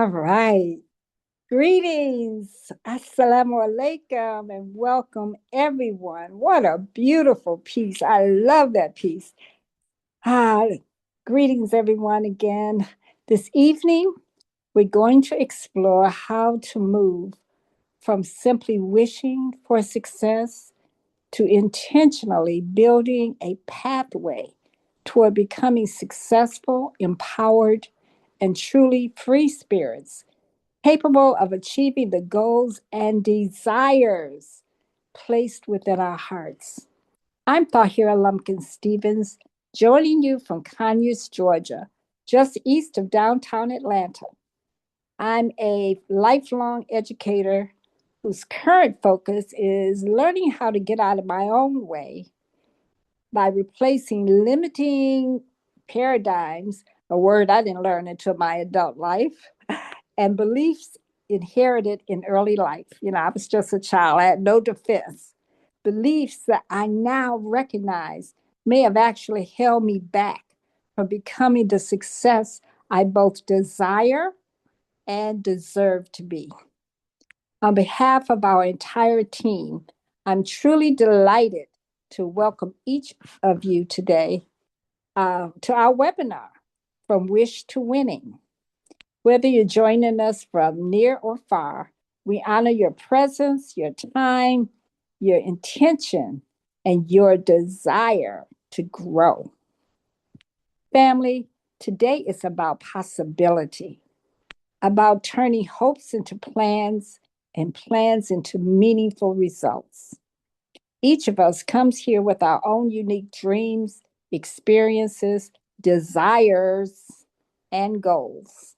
All right. Greetings. Assalamu alaikum and welcome everyone. What a beautiful piece. I love that piece. Ah, greetings everyone again. This evening, we're going to explore how to move from simply wishing for success to intentionally building a pathway toward becoming successful, empowered, and truly free spirits capable of achieving the goals and desires placed within our hearts. I'm Tahira Lumpkin Stevens, joining you from Conyers, Georgia, just east of downtown Atlanta. I'm a lifelong educator whose current focus is learning how to get out of my own way by replacing limiting paradigms, a word I didn't learn until my adult life, and beliefs inherited in early life. I was just a child, I had no defense. Beliefs that I now recognize may have actually held me back from becoming the success I both desire and deserve to be. On behalf of our entire team, I'm truly delighted to welcome each of you today to our webinar, From Wish to Winning. Whether you're joining us from near or far, we honor your presence, your time, your intention, and your desire to grow. Family, today is about possibility, about turning hopes into plans and plans into meaningful results. Each of us comes here with our own unique dreams, experiences, desires, and goals.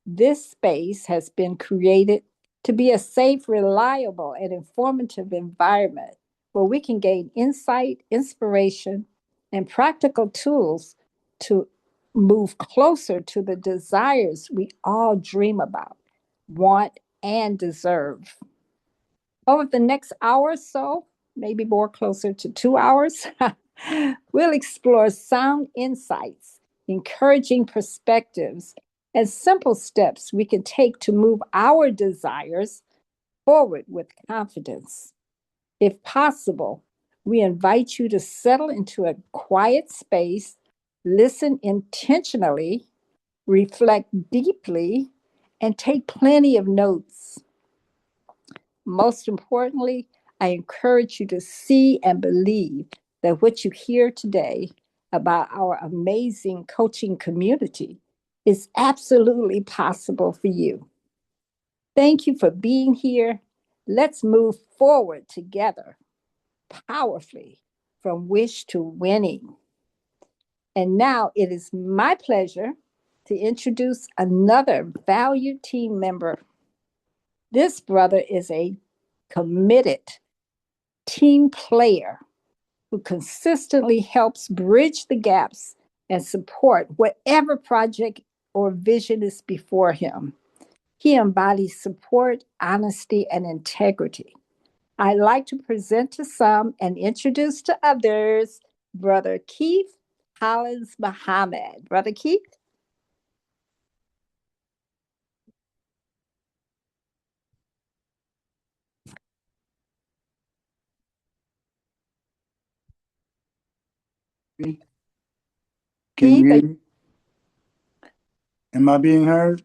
This space has been created to be a safe, reliable, and informative environment where we can gain insight, inspiration, and practical tools to move closer to the desires we all dream about, want, and deserve. Over the next hour or so, maybe more closer to 2 hours, we'll explore sound insights, encouraging perspectives, and simple steps we can take to move our desires forward with confidence. If possible, we invite you to settle into a quiet space, listen intentionally, reflect deeply, and take plenty of notes. Most importantly, I encourage you to see and believe that what you hear today about our amazing coaching community is absolutely possible for you. Thank you for being here. Let's move forward together powerfully from wish to winning. And now it is my pleasure to introduce another valued team member. This brother is a committed team player who consistently helps bridge the gaps and support whatever project or vision is before him. He embodies support, honesty, and integrity. I'd like to present to some and introduce to others Brother Keith Hollins Muhammad. Brother Keith? Can you Keith, hear me? Am I being heard?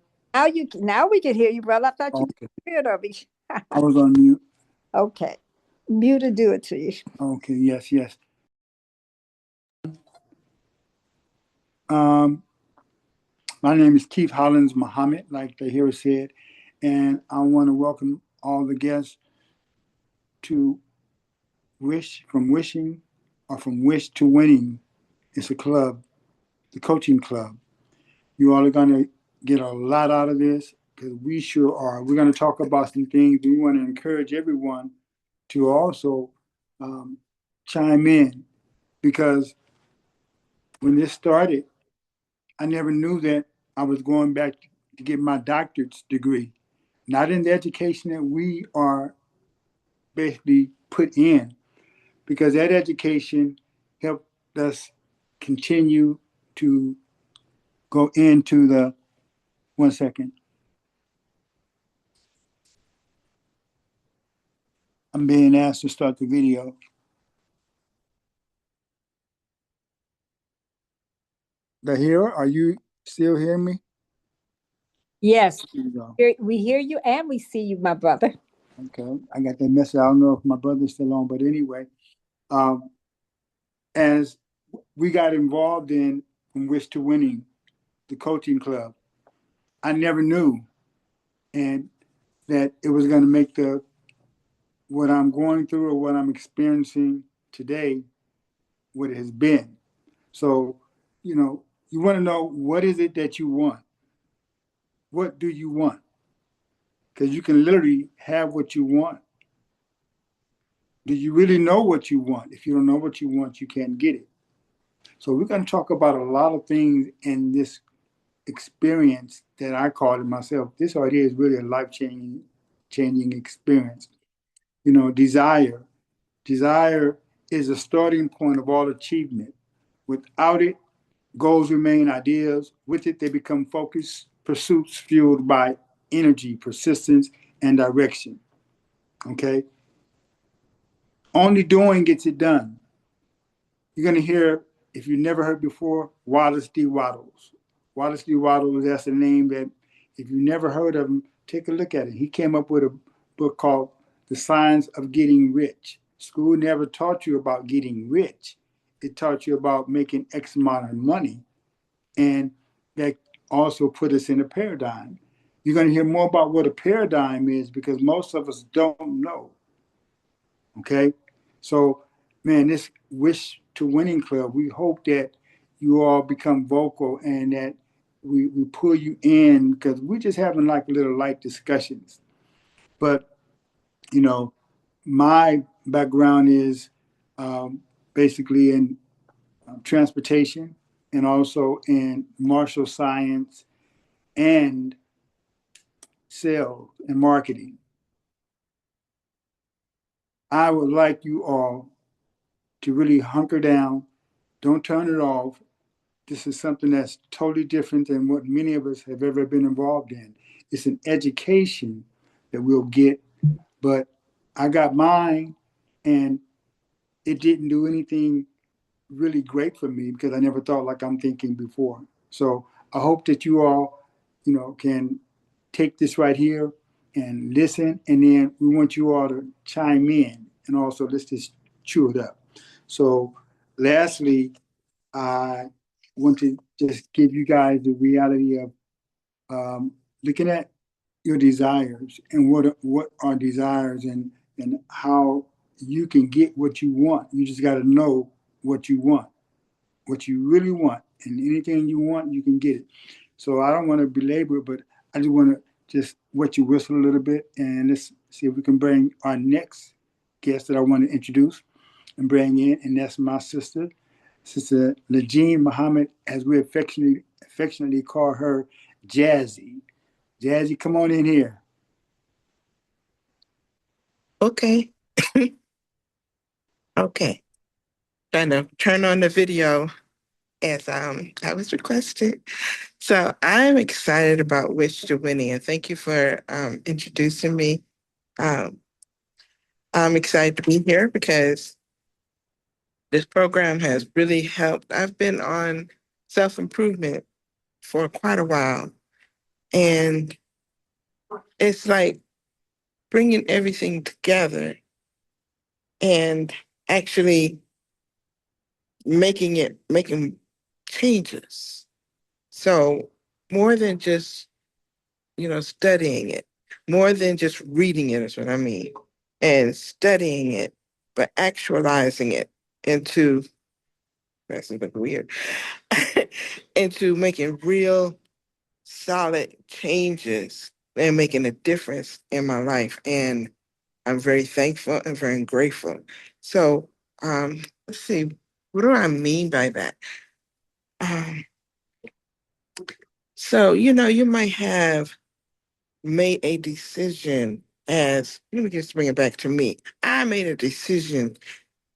now we can hear you, brother. I thought you Okay. could hear me. I was on mute. Okay. Mute to do it to you. Okay, yes, yes. Um, my name is Keith Hollins Muhammad, like the hero said, and I want to welcome all the guests to Wish from Wishing or from Wish to Winning. It's a club, the coaching club. You all are going to get a lot out of this because we sure are. We're going to talk about some things. We want to encourage everyone to also um, chime in because when this started, I never knew that I was going back to get my doctorate's degree, not in the education that we are basically put in, because that education helped us continue to go into the one second. I'm being asked to start the video. The hero, are you still hearing me? Yes, Here we go. we hear you and we see you, my brother. Okay, I got that message. I don't know if my brother's still on, but anyway, um, as we got involved in From Wish to Winning, the coaching club, I never knew and that it was going to make the what I'm going through or what I'm experiencing today what it has been. So, you want to know what is it that you want? What do you want? Because you can literally have what you want. Do you really know what you want? If you don't know what you want, you can't get it. So we're going to talk about a lot of things in this experience that I call it myself. This idea is really a life changing experience. Desire. Desire is a starting point of all achievement. Without it, goals remain ideas. With it, they become focused pursuits fueled by energy, persistence, and direction. Okay? Only doing gets it done. You're going to hear, if you never heard before, Wallace D. Wattles. Wallace D. Wattles, that's a name that, if you never heard of him, take a look at it. He came up with a book called The Science of Getting Rich. School never taught you about getting rich. It taught you about making X amount of money. And that also put us in a paradigm. You're going to hear more about what a paradigm is because most of us don't know. Okay? So, man, this Wish to Winning Club, we hope that you all become vocal and that we pull you in because we're just having like little light discussions. But, you know, my background is basically in transportation and also in martial science and sales and marketing. I would like you all to really hunker down. Don't turn it off. This is something that's totally different than what many of us have ever been involved in. It's an education that we'll get, but I got mine and it didn't do anything really great for me because I never thought like I'm thinking before. So I hope that you all, can take this right here and listen, and then we want you all to chime in, and also let's just chew it up. So, lastly, I want to just give you guys the reality of looking at your desires and what are desires and how you can get what you want. You just got to know what you want, what you really want, and anything you want, you can get it. So I don't want to belabor it, but I just want to just wet your whistle a little bit, and let's see if we can bring our next guest that I want to introduce and bring in, and that's my sister, Sister Najeen Muhammad, as we affectionately call her, Jazzy. Jazzy, come on in here. Okay. Okay. Trying to turn on the video as I was requested. So I'm excited about Wish to Winning, and thank you for introducing me. Um, I'm excited to be here because this program has really helped. I've been on self-improvement for quite a while, and it's like bringing everything together and actually making changes. So more than just, studying it, more than just reading it is what I mean, and studying it, but actualizing it into, that's a bit weird, into making real solid changes and making a difference in my life. And I'm very thankful and very grateful. So, let's see, what do I mean by that? Um, so, you might have made a decision as, let me just bring it back to me. I made a decision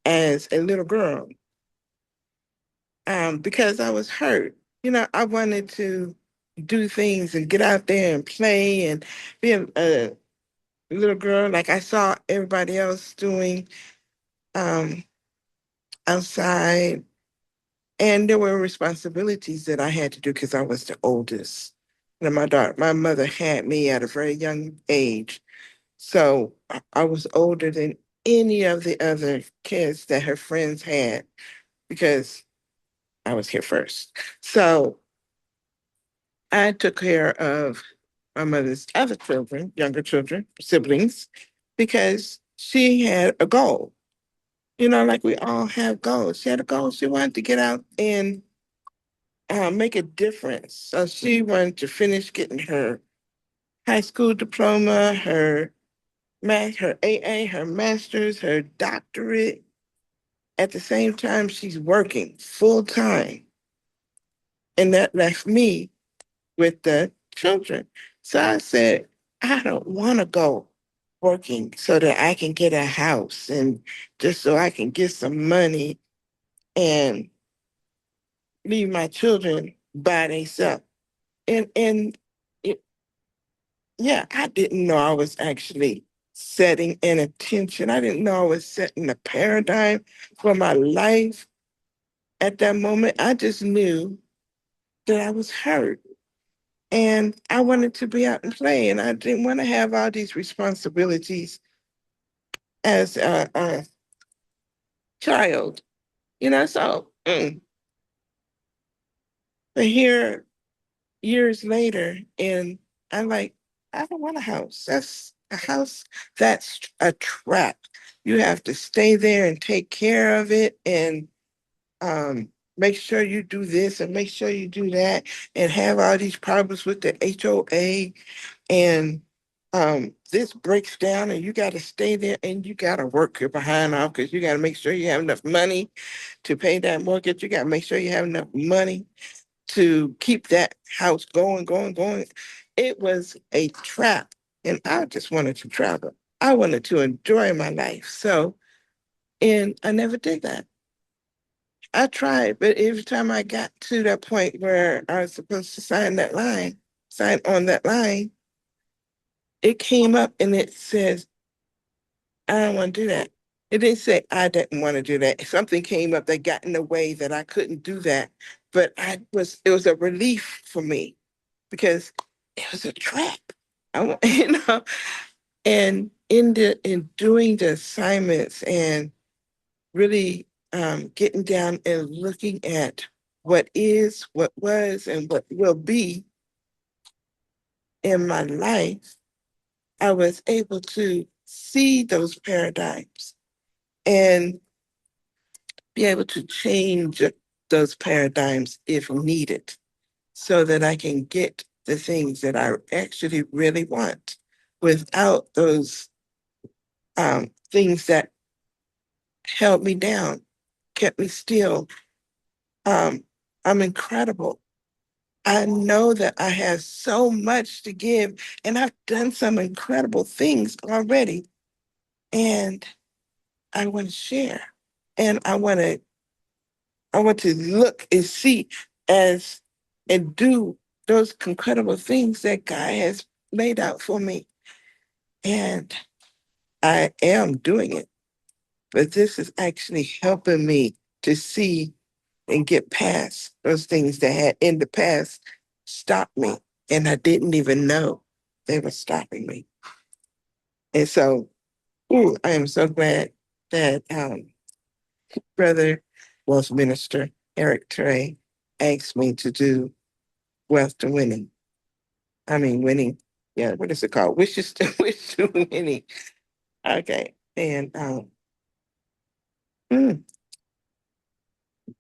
as a little girl because I was hurt. I wanted to do things and get out there and play and be little girl, like I saw everybody else doing um, outside. And there were responsibilities that I had to do because I was the oldest. And my mother had me at a very young age. So I was older than any of the other kids that her friends had because I was here first. So I took care of my mother's other children, younger children, siblings, because she had a goal. You know, like we all have goals. She had a goal. She wanted to get out and make a difference. So she wanted to finish getting her high school diploma, her AA, her master's, her doctorate. At the same time, she's working full time. And that left me with the children. So I said, I don't want to go working so that I can get a house and just so I can get some money and leave my children by themselves. And it, yeah, I didn't know I was actually setting an intention. I didn't know I was setting a paradigm for my life at that moment. I just knew that I was hurt and I wanted to be out and play, and I didn't want to have all these responsibilities as a child, you know. So, but here, years later, and I'm like, I don't want a house. That's a house. That's a trap. You have to stay there and take care of it, and make sure you do this and make sure you do that, and have all these problems with the HOA and this breaks down and you got to stay there and you got to work your behind off because you got to make sure you have enough money to pay that mortgage. You got to make sure you have enough money to keep that house going. It was a trap and I just wanted to travel. I wanted to enjoy my life. So, and I never did that. I tried, but every time I got to that point where I was supposed to sign on that line, it came up and it says, I don't want to do that. It didn't say I didn't want to do that. Something came up that got in the way that I couldn't do that. But it was a relief for me because it was a trap. You know, and in doing the assignments and really getting down and looking at what is, what was, and what will be in my life, I was able to see those paradigms and be able to change those paradigms if needed so that I can get the things that I actually really want without those things that held me down, kept me still. I'm incredible. I know that I have so much to give, and I've done some incredible things already. And I want to share. And I want to look and see as and do those incredible things that God has laid out for me. And I am doing it. But this is actually helping me to see and get past those things that had in the past stopped me. And I didn't even know they were stopping me. And so, I am so glad that Brother Wealth Minister Eric Trey asked me to do Wealth to Winning. I mean, winning. Yeah, what is it called? Wishes to Wish to Winning. Okay. And mm,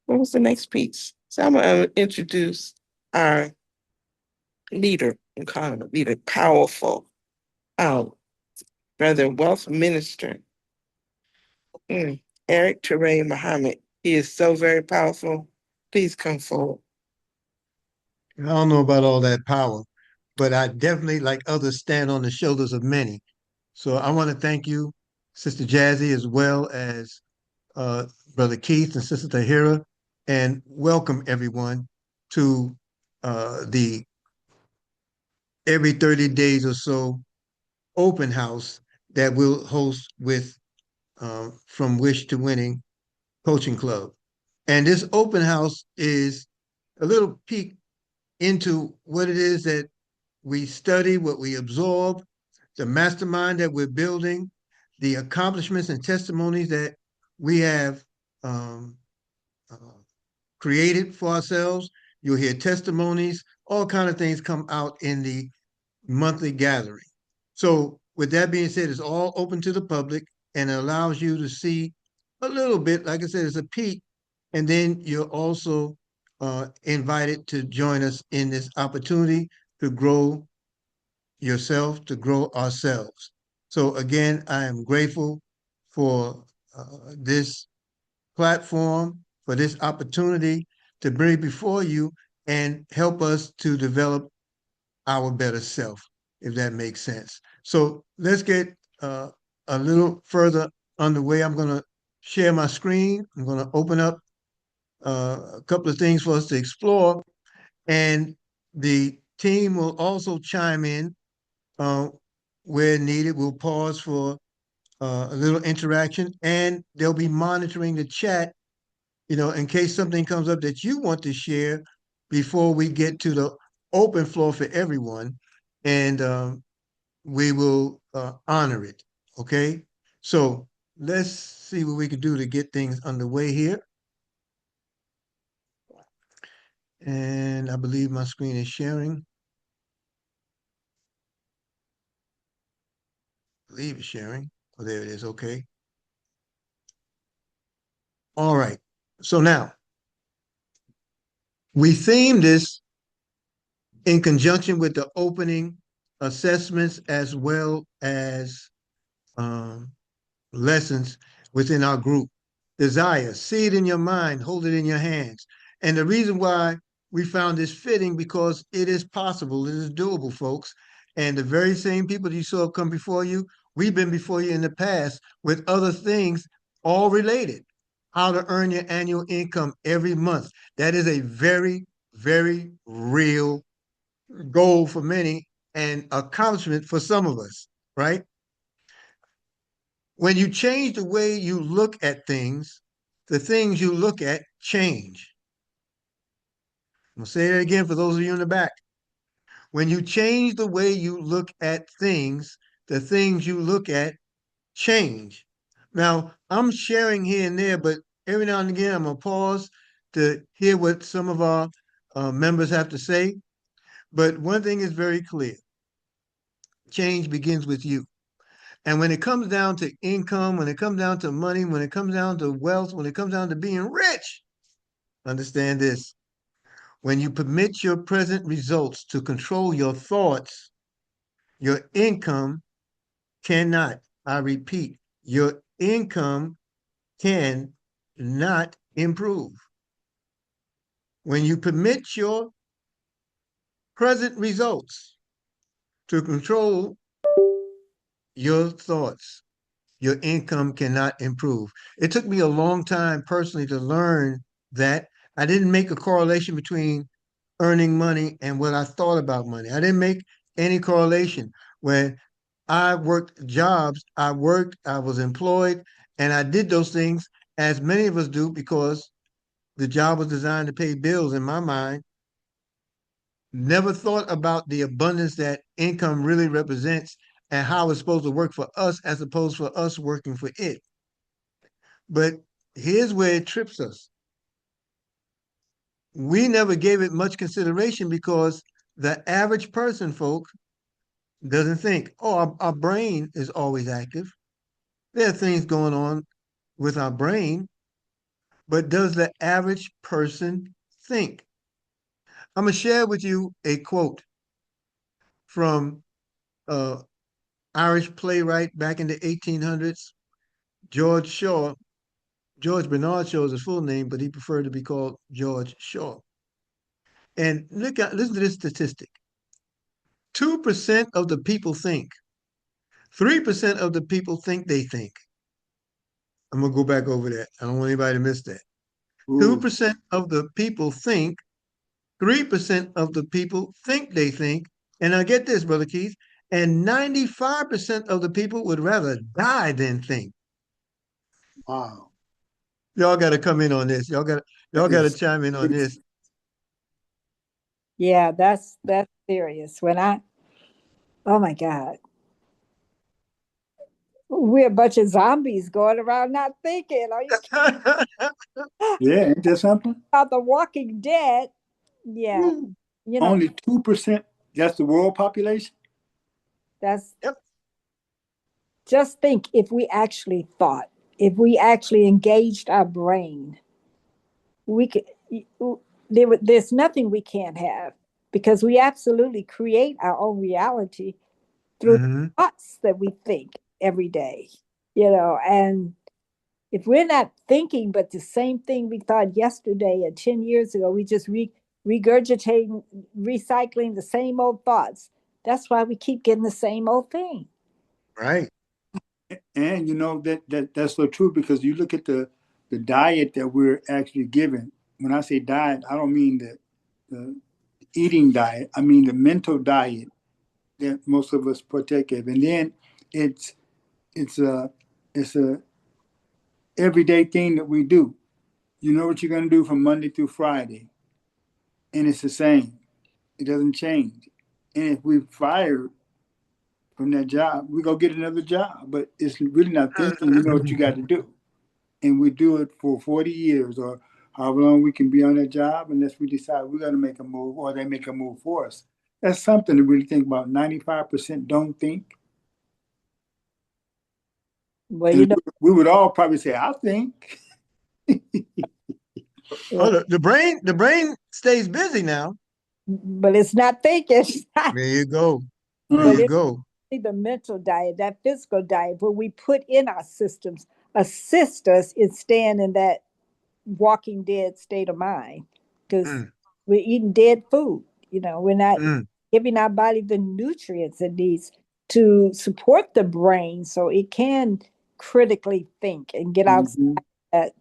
what was the next piece? So I'm going to introduce our leader and call him a leader, powerful, um, Brother Wealth Minister, Eric Teray Muhammad. He is so very powerful. Please come forward. I don't know about all that power, but I definitely, like others, stand on the shoulders of many. So I want to thank you, Sister Jazzy, as well as uh, Brother Keith and Sister Tahira, and welcome everyone to the every 30 days or so open house that we'll host with From Wish to Winning Coaching Club. And this open house is a little peek into what it is that we study, what we absorb, the mastermind that we're building, the accomplishments and testimonies that we have um, uh, created for ourselves. You'll hear testimonies, all kind of things come out in the monthly gathering. So with that being said, it's all open to the public and it allows you to see a little bit, like I said, it's a peek. And then you're also invited to join us in this opportunity to grow yourself, to grow ourselves. So again, I am grateful for this platform, for this opportunity to bring before you and help us to develop our better self, if that makes sense. So let's get a little further underway. I'm going to share my screen. I'm going to open up a couple of things for us to explore, and the team will also chime in uh, where needed. We'll pause for a little interaction, and they'll be monitoring the chat, in case something comes up that you want to share before we get to the open floor for everyone, and we will honor it. Okay, so let's see what we can do to get things underway here. And I believe my screen is sharing. I believe it's sharing. Oh, there it is. Okay. All right. So now we theme this in conjunction with the opening assessments as well as um, lessons within our group. Desire, see it in your mind, hold it in your hands. And the reason why we found this fitting, because it is possible, it is doable, folks. And the very same people that you saw come before you, we've been before you in the past with other things all related. How to earn your annual income every month. That is a very, very real goal for many and accomplishment for some of us, right? When you change the way you look at things, the things you look at change. I'm going to say that again for those of you in the back. When you change the way you look at things, the things you look at change. Now, I'm sharing here and there, but every now and again, I'm going to pause to hear what some of our members have to say. But one thing is very clear. Change begins with you. And when it comes down to income, when it comes down to money, when it comes down to wealth, when it comes down to being rich, understand this. When you permit your present results to control your thoughts, your income cannot, I repeat, your income can not improve. When you permit your present results to control your thoughts, your income cannot improve. It took me a long time personally to learn that. I didn't make a correlation between earning money and what I thought about money. I didn't make any correlation. When I worked jobs, I worked, I was employed, and I did those things as many of us do because the job was designed to pay bills in my mind. Never thought about the abundance that income really represents and how it's supposed to work for us as opposed for us working for it. But here's where it trips us. We never gave it much consideration because the average person, folk, doesn't think, oh, our brain is always active. There are things going on with our brain, but does the average person think? I'm going to share with you a quote from Irish playwright back in the 1800s, George Shaw. George Bernard Shaw is his full name, but he preferred to be called George Shaw. And listen to this statistic. 2% of the people think. 3% of the people think they think. I'm going to go back over that. I don't want anybody to miss that. Ooh. 2% of the people think. 3% of the people think they think. And now get this, Brother Keith, and 95% of the people would rather die than think. Wow. Y'all got to come in on this. Y'all That got to is chime in on crazy. this. Yeah, that's serious. Oh my God, we're a bunch of zombies going around not thinking. Are you Yeah, ain't that something? about The Walking Dead? Yeah, Woo. you know, Only 2%, that's the world population? that's Yep. just think if we actually thought, if we actually engaged our brain, we could, there's nothing we can't have because we absolutely create our own reality through Hmm. thoughts that we think every day, and if we're not thinking but the same thing we thought yesterday and 10 years ago, we just regurgitating, recycling the same old thoughts. That's why we keep getting the same old thing. Right. And that's so true because you look at the diet that we're actually given. When I say diet, I don't mean the eating diet. I mean the mental diet that most of us partake of. And then it's it's a it's a everyday thing that we do. You know what you're gonna do from Monday through Friday, and it's the same. It doesn't change. And if we're fired from that job, we go get another job. But it's really not thinking. You know what you got to do, and we do it for 40 years or however long we can be on that job, unless we decide we're going to make a move or they make a move for us. That's something to really think about. 95% don't think. Well, And we would all probably say, I think. Oh, the brain stays busy now. but it's not thinking. There you go. There But you Mm, it's go. the mental diet, that physical diet, what we put in our systems, assist us in staying in that walking dead state of mind because Mm, we're eating dead food. We're not mm, giving our body the nutrients it needs to support the brain so it can critically think and get outside mhm. that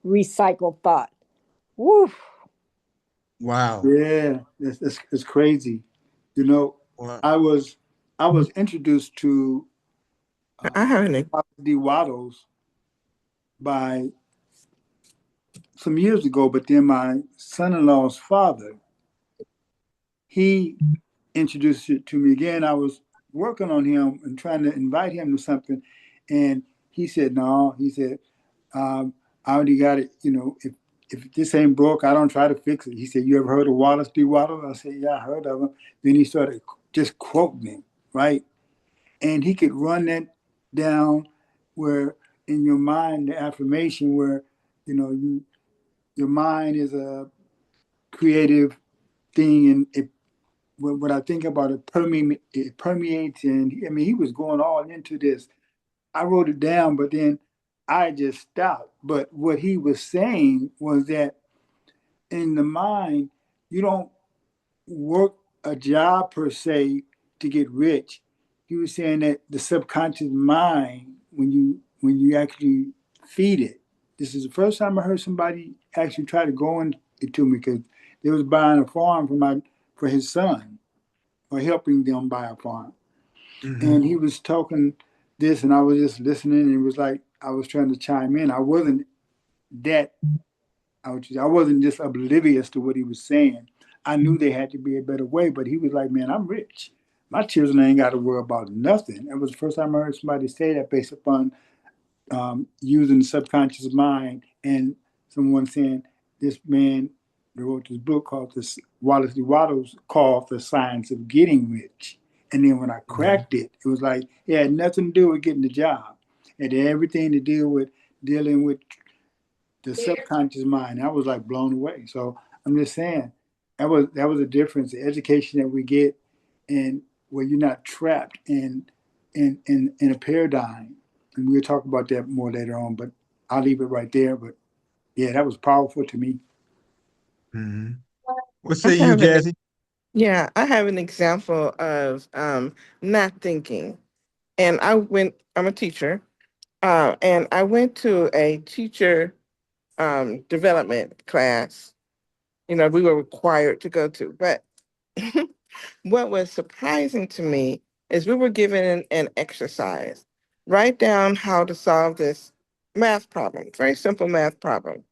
recycled thought. Woo. wow. Yeah, it's crazy. You know, Wow. I was I was introduced to I have an D. Waddles by some years ago, but then my son-in-law's father, he introduced it to me again. I was working on him and trying to invite him to something, and he said, "No," he said, "I already got it. If this ain't broke, I don't try to fix it." He said, "You ever heard of Wallace D. Waddle?" I said, "Yeah, I heard of him." Then he started just quoting him, right? And he could run that down where in your mind the affirmation where your mind is a creative thing, and when I think about it permeates. And I mean, he was going all into this. I wrote it down, but then I just stopped. But what he was saying was that in the mind, you don't work a job per se to get rich. He was saying that the subconscious mind, when you actually feed it. This is the first time I heard somebody actually try to go into it to me because they was buying a farm for his son or helping them buy a farm. Hmm. And he was talking this, and I was just listening, and it was like I was trying to chime in. That I wasn't just oblivious to what he was saying. I knew there had to be a better way, but he was like, "Man, I'm rich. My children ain't got to worry about nothing." It was the first time I heard somebody say that based upon using the subconscious mind, and someone saying this man that wrote this book called this Wallace D. Waddles called The Science of Getting Rich. And then when I cracked it, it was like it had nothing to do with getting the job. It had everything to do with dealing with the subconscious mind. I was like blown away. So I'm just saying that was a difference. The education that we get, and where you're not trapped in a paradigm. And we'll talk about that more later on. But I'll leave it right there. But yeah, that was powerful to me. Hmm. What I say you, have an Jazzy? yeah, I have an example of not thinking. And I'm a teacher, and I went to a teacher development class, we were required to go to. But what was surprising to me is we were given an exercise. Write down how to solve this math problem, very simple math problem.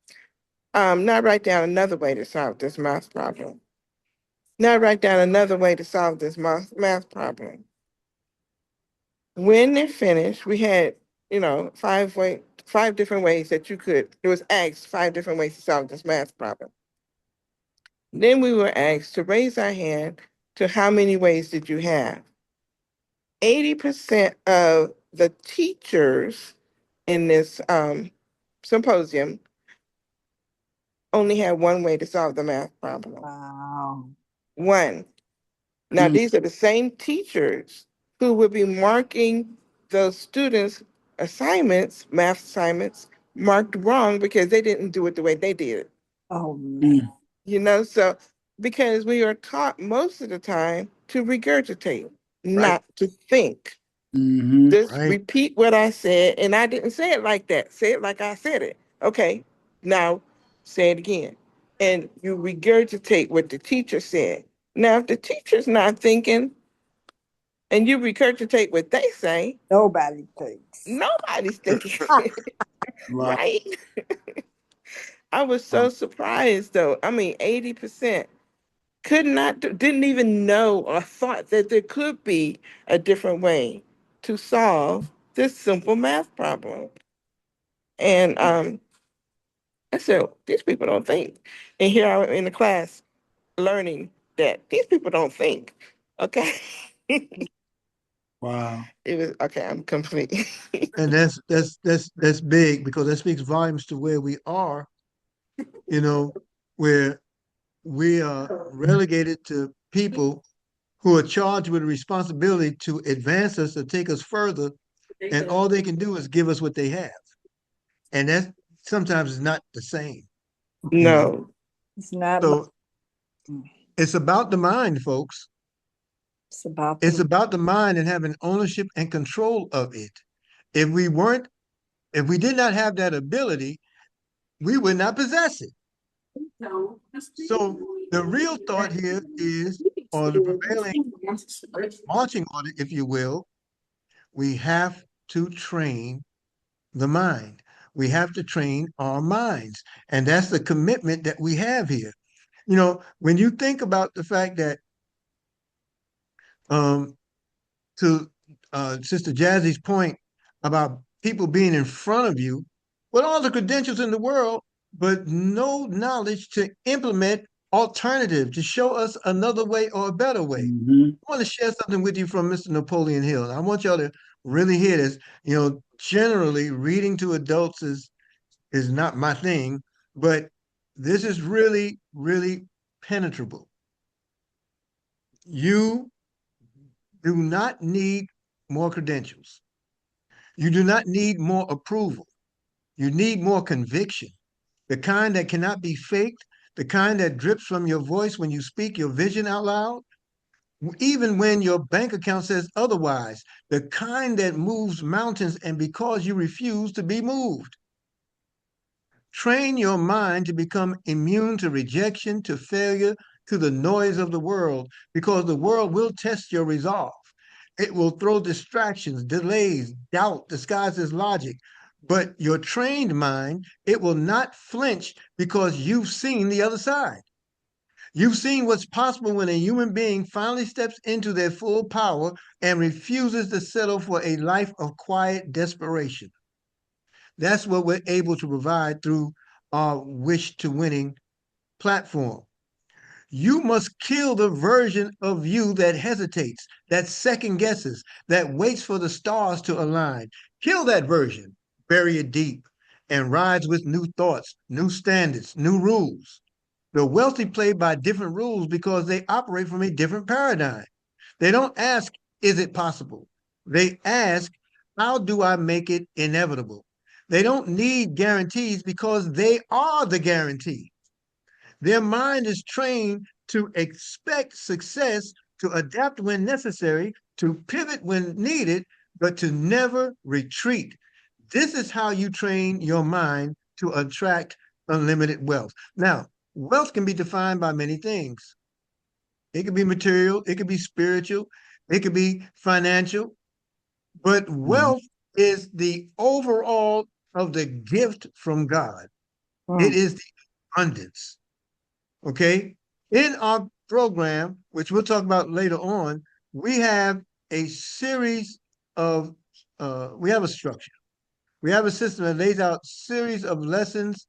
Now write down another way to solve this math problem. Now write down another way to solve this math problem. When they're finished, we had, five different ways that you could, it was asked 5 different ways to solve this math problem. Then we were asked to raise our hand to how many ways did you have? 80% of the teachers in this symposium only had one way to solve the math problem. Wow. One. Now, these are the same teachers who would be marking those students' assignments, math assignments, marked wrong because they didn't do it the way they did. Oh man. So because we are taught most of the time to regurgitate, not to think. Mm-hmm. Just Right. repeat what I said, and I didn't say it like that. Say it like I said it. Okay, now say it again. And you regurgitate what the teacher said. Now, if the teacher's not thinking and you regurgitate what they say, Nobody thinks. nobody's thinking, Right. right? I was so surprised though. I mean, 80% didn't even know or thought that there could be a different way to solve this simple math problem. And I said, these people don't think. And here I am in the class learning that these people don't think. Okay. Wow. It was okay, I'm complete. And that's big because that speaks volumes to where we are, where we are relegated to people who are charged with the responsibility to advance us, to take us further, and all they can do is give us what they have. And that sometimes is not the same. No. It's not. So it's about the mind, folks. It's about. It's about the mind and having ownership and control of it. If we did not have that ability, we would not possess it. So the real thought here is, or the prevailing marching order, if you will, we have to train the mind. We have to train our minds. And that's the commitment that we have here. When you think about the fact that, to Sister Jazzy's point about people being in front of you with all the credentials in the world, but no knowledge to implement alternative, to show us another way or a better way. Mm-hmm. I want to share something with you from Mr. Napoleon Hill. And I want y'all to really hear this. Generally reading to adults is not my thing, but this is really, really penetrable. You do not need more credentials. You do not need more approval. You need more conviction, the kind that cannot be faked, the kind that drips from your voice when you speak your vision out loud, even when your bank account says otherwise, the kind that moves mountains and because you refuse to be moved. Train your mind to become immune to rejection, to failure, to the noise of the world, because the world will test your resolve. It will throw distractions, delays, doubt disguised as logic. But your trained mind, it will not flinch because you've seen the other side. You've seen what's possible when a human being finally steps into their full power and refuses to settle for a life of quiet desperation. That's what we're able to provide through our Wish to Winning platform. You must kill the version of you that hesitates, that second guesses, that waits for the stars to align. Kill that version, bury it deep, and rise with new thoughts, new standards, new rules. The wealthy play by different rules because they operate from a different paradigm. They don't ask, is it possible? They ask, how do I make it inevitable? They don't need guarantees because they are the guarantee. Their mind is trained to expect success, to adapt when necessary, to pivot when needed, but to never retreat. This is how you train your mind to attract unlimited wealth. Now, wealth can be defined by many things. It could be material, it could be spiritual, It could be financial, but wealth is the overall of the gift from God. It Mm. is the abundance. Okay. In our program, which we'll talk about later on, we have a series of, we have a structure. We have a system that lays out series of lessons.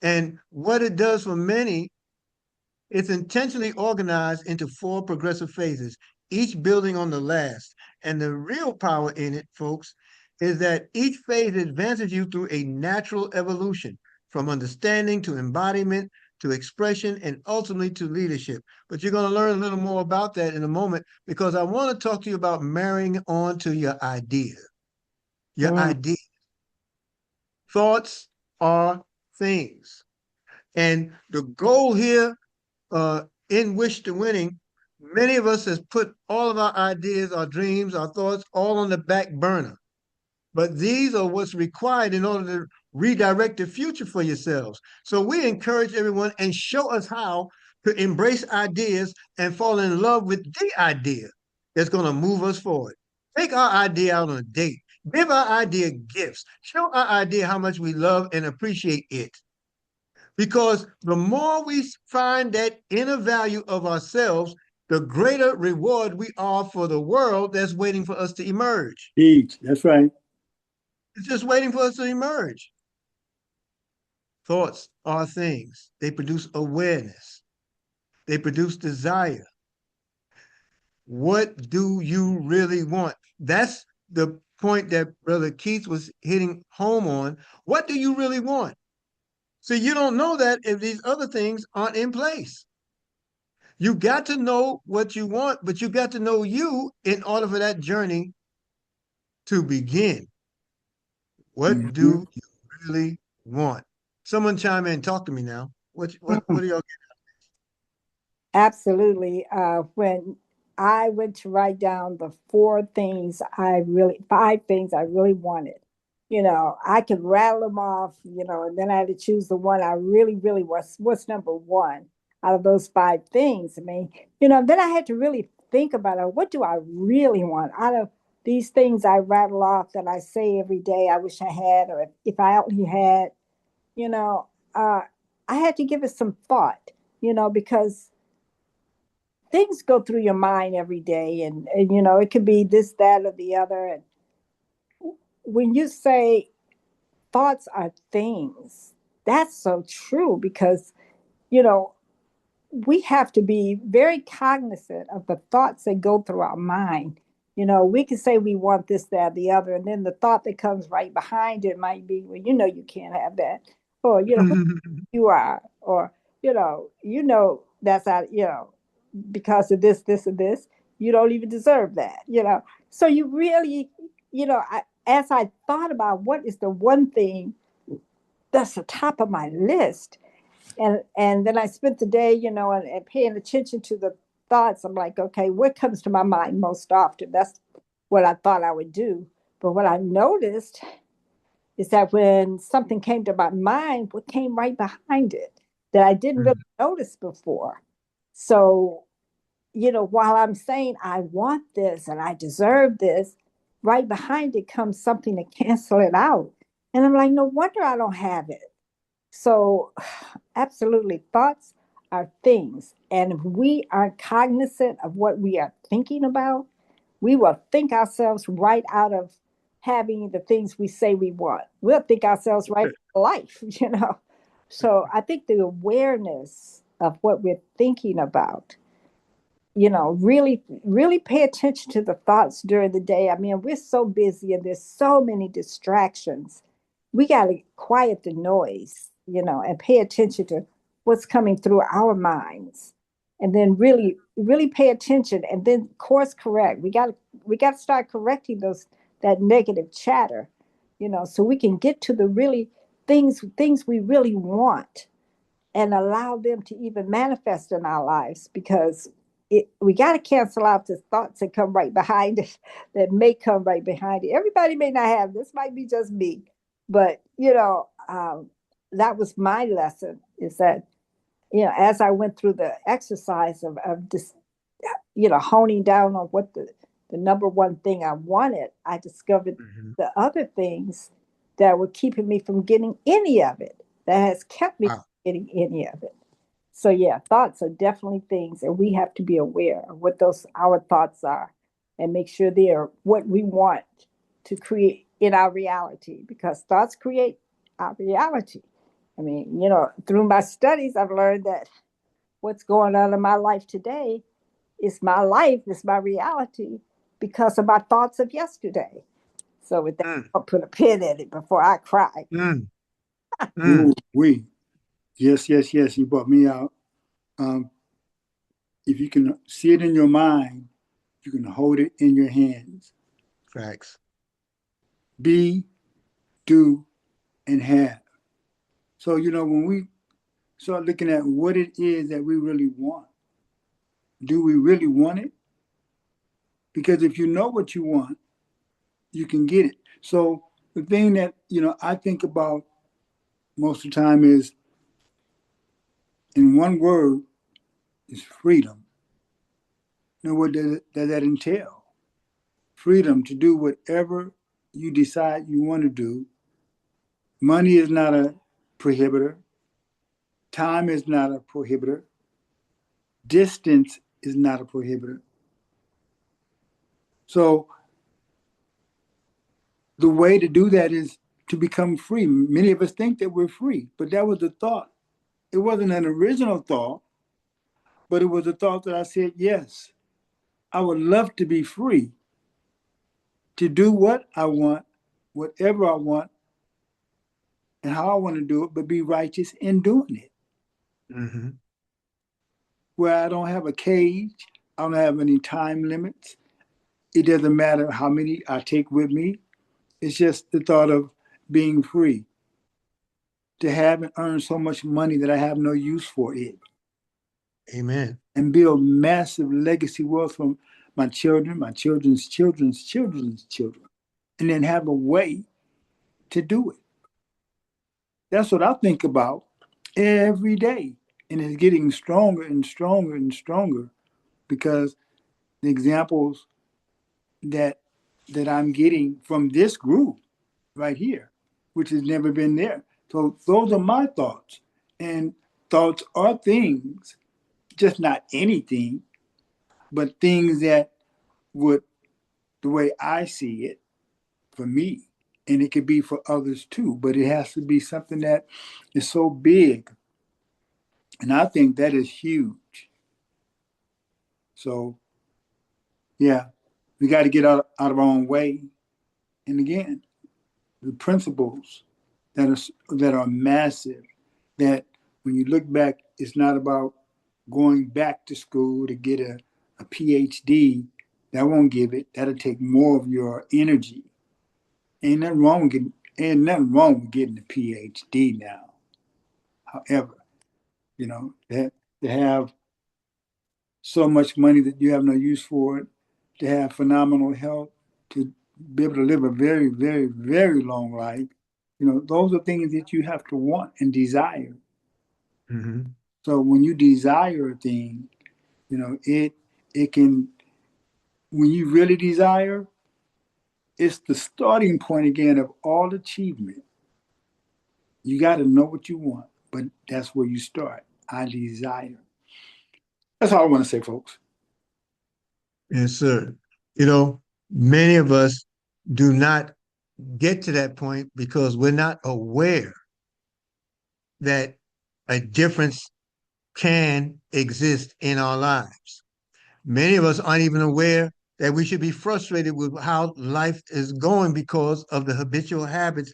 And what it does for many, it's intentionally organized into 4 progressive phases, each building on the last. And the real power in it, folks, is that each phase advances you through a natural evolution from understanding to embodiment to expression and ultimately to leadership. But you're going to learn a little more about that in a moment because I want to talk to you about marrying on to your idea. Your Mm. idea. Thoughts are things. And the goal here in Wish to Winning, many of us has put all of our ideas, our dreams, our thoughts all on the back burner. But these are what's required in order to redirect the future for yourselves. So we encourage everyone and show us how to embrace ideas and fall in love with the idea that's going to move us forward. Take our idea out on a date. Give our idea gifts. Show our idea how much we love and appreciate it. Because the more we find that inner value of ourselves, the greater reward we are for the world that's waiting for us to emerge. Each. That's right. It's just waiting for us to emerge. Thoughts are things. They produce awareness. They produce desire. What do you really want? That's the point that Brother Keith was hitting home on. What do you really want? So you don't know that if these other things aren't in place. You got to know what you want, but you got to know you in order for that journey to begin. What Mhm. do you really want? Someone chime in, talk to me now. What Mm. do y'all Absolutely. When I went to write down the 5 things I really wanted, I could rattle them off, and then I had to choose the one I really, really what's number one out of those 5 things. I mean, then I had to really think about it. What do I really want out of these things I rattle off that I say every day I wish I had, or if I only had, you know, uh, I had to give it some thought, because things go through your mind every day, and it could be this, that, or the other. And when you say thoughts are things, that's so true because you know we have to be very cognizant of the thoughts that go through our mind. We can say we want this, that, the other, and then the thought that comes right behind it might be, well, you can't have that, or who got? you are, or that's out, because of this, and this, you don't even deserve that. So you really, as I thought about what is the one thing that's the top of my list, and then I spent the day, and paying attention to the thoughts. I'm like, okay, what comes to my mind most often? That's what I thought I would do. But what I noticed is that when something came to my mind, what came right behind it that I didn't really notice before. So, while I'm saying I want this and I deserve this, right behind it comes something to cancel it out. And I'm like, no wonder I don't have it. So, absolutely, thoughts are things. And if we are cognizant of what we are thinking about, we will think ourselves right out of having the things we say we want. We'll think ourselves right out of life. So, I think the awareness of what we're thinking about, really, really pay attention to the thoughts during the day. I mean, we're so busy and there's so many distractions. We got to quiet the noise, and pay attention to what's coming through our minds. And then really, really pay attention and then course correct. We got to start correcting that negative chatter, so we can get to the really things we really want and allow them to even manifest in our lives, because we got to cancel out the thoughts that come right behind it, that may come right behind it. Everybody may not have this, might be just me, but that was my lesson, is that as I went through the exercise of this, honing down on what the number one thing I wanted, I discovered Mhm. the other things that were keeping me from getting any of it, that has kept me from Wow. getting any of it. So yeah, thoughts are definitely things, and we have to be aware of what those our thoughts are, and make sure they are what we want to create in our reality, because thoughts create our reality. I mean, through my studies, I've learned that what's going on in my life today is my life, is my reality because of my thoughts of yesterday. So with that, Mm, I'll put a pin in it before I cry. mm, Ooh, mm. we. Yes, yes, yes. You brought me out. Um, if you can see it in your mind, you can hold it in your hands. Facts. Be, do, and have. So, when we start looking at what it is that we really want, do we really want it? Because if you know what you want, you can get it. So, the thing that, I think about most of the time is in one word is freedom. Now, what does that entail? Freedom to do whatever you decide you want to do. Money is not a prohibitor. Time is not a prohibitor. Distance is not a prohibitor. So the way to do that is to become free. Many of us think that we're free, but that was the thought. It wasn't an original thought, but it was a thought that I said, yes, I would love to be free to do what I want, whatever I want, and how I want to do it, but be righteous in doing it. Hmm. Where I don't have a cage, I don't have any time limits. It doesn't matter how many I take with me. It's just the thought of being free, to have and earn so much money that I have no use for it, Amen. and build massive legacy wealth from my children, my children's children's children's children, and then have a way to do it. That's what I think about every day. And it's getting stronger and stronger and stronger because the examples that I'm getting from this group right here, which has never been there. So those are my thoughts. And thoughts are things, just not anything, but things that would, the way I see it, for me, and it could be for others too, but it has to be something that is so big. And I think that is huge. So, yeah, we got to get out of our own way. And again, the principles that are massive, that when you look back, it's not about going back to school to get a PhD. That won't give it. That'll take more of your energy. Ain't nothing wrong with getting a PhD now. However, to have so much money that you have no use for it, to have phenomenal health, to be able to live a very, very, very long life, those are things that you have to want and desire. Hmm. So when you desire a thing, it can, when you really desire, it's the starting point again of all achievement. You got to know what you want, but that's where you start. I desire. That's all I want to say, folks. Yes, sir. You know, many of us do not get to that point because we're not aware that a difference can exist in our lives. Many of us aren't even aware that we should be frustrated with how life is going because of the habitual habits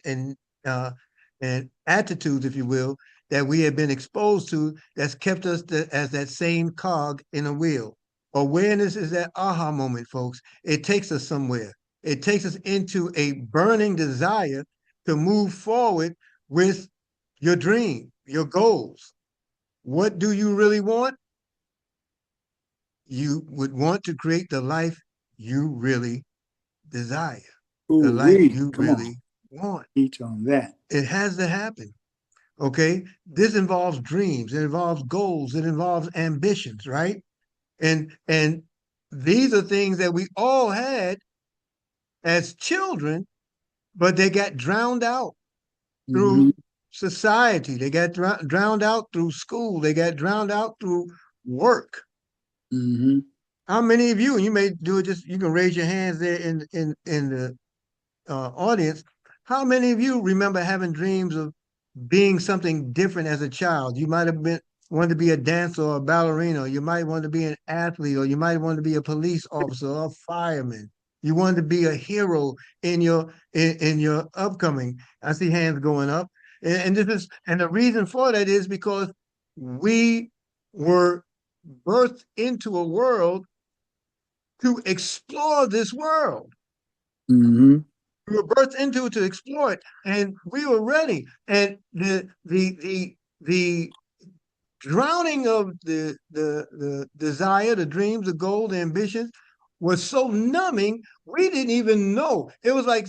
uh, and attitudes, if you will, that we have been exposed to that's kept us as that same cog in a wheel. Awareness is that aha moment, folks. It takes us somewhere. It takes us into a burning desire to move forward with your dream, your goals. What do you really want? You would want to create the life you really desire, the Ooh, life we you come on, really want. each on that. It has to happen. Okay. This involves dreams, it involves goals, it involves ambitions, right? And these are things that we all had as children, but they got drowned out through society. They got drowned out through school. They got drowned out through work. Mm-hmm. How many of you, and you may do it just, you can raise your hands there in the audience. How many of you remember having dreams of being something different as a child? You might have been wanted to be a dancer or a ballerina, or you might want to be an athlete, or you might want to be a police officer or a fireman. You wanted to be a hero in your upcoming. I see hands going up. And the reason for that is because we were birthed into a world to explore this world. Mm-hmm. We were birthed into it to explore it, and we were ready. And the drowning of the desire, the dreams, the goal, the ambitions was so numbing, we didn't even know. It was like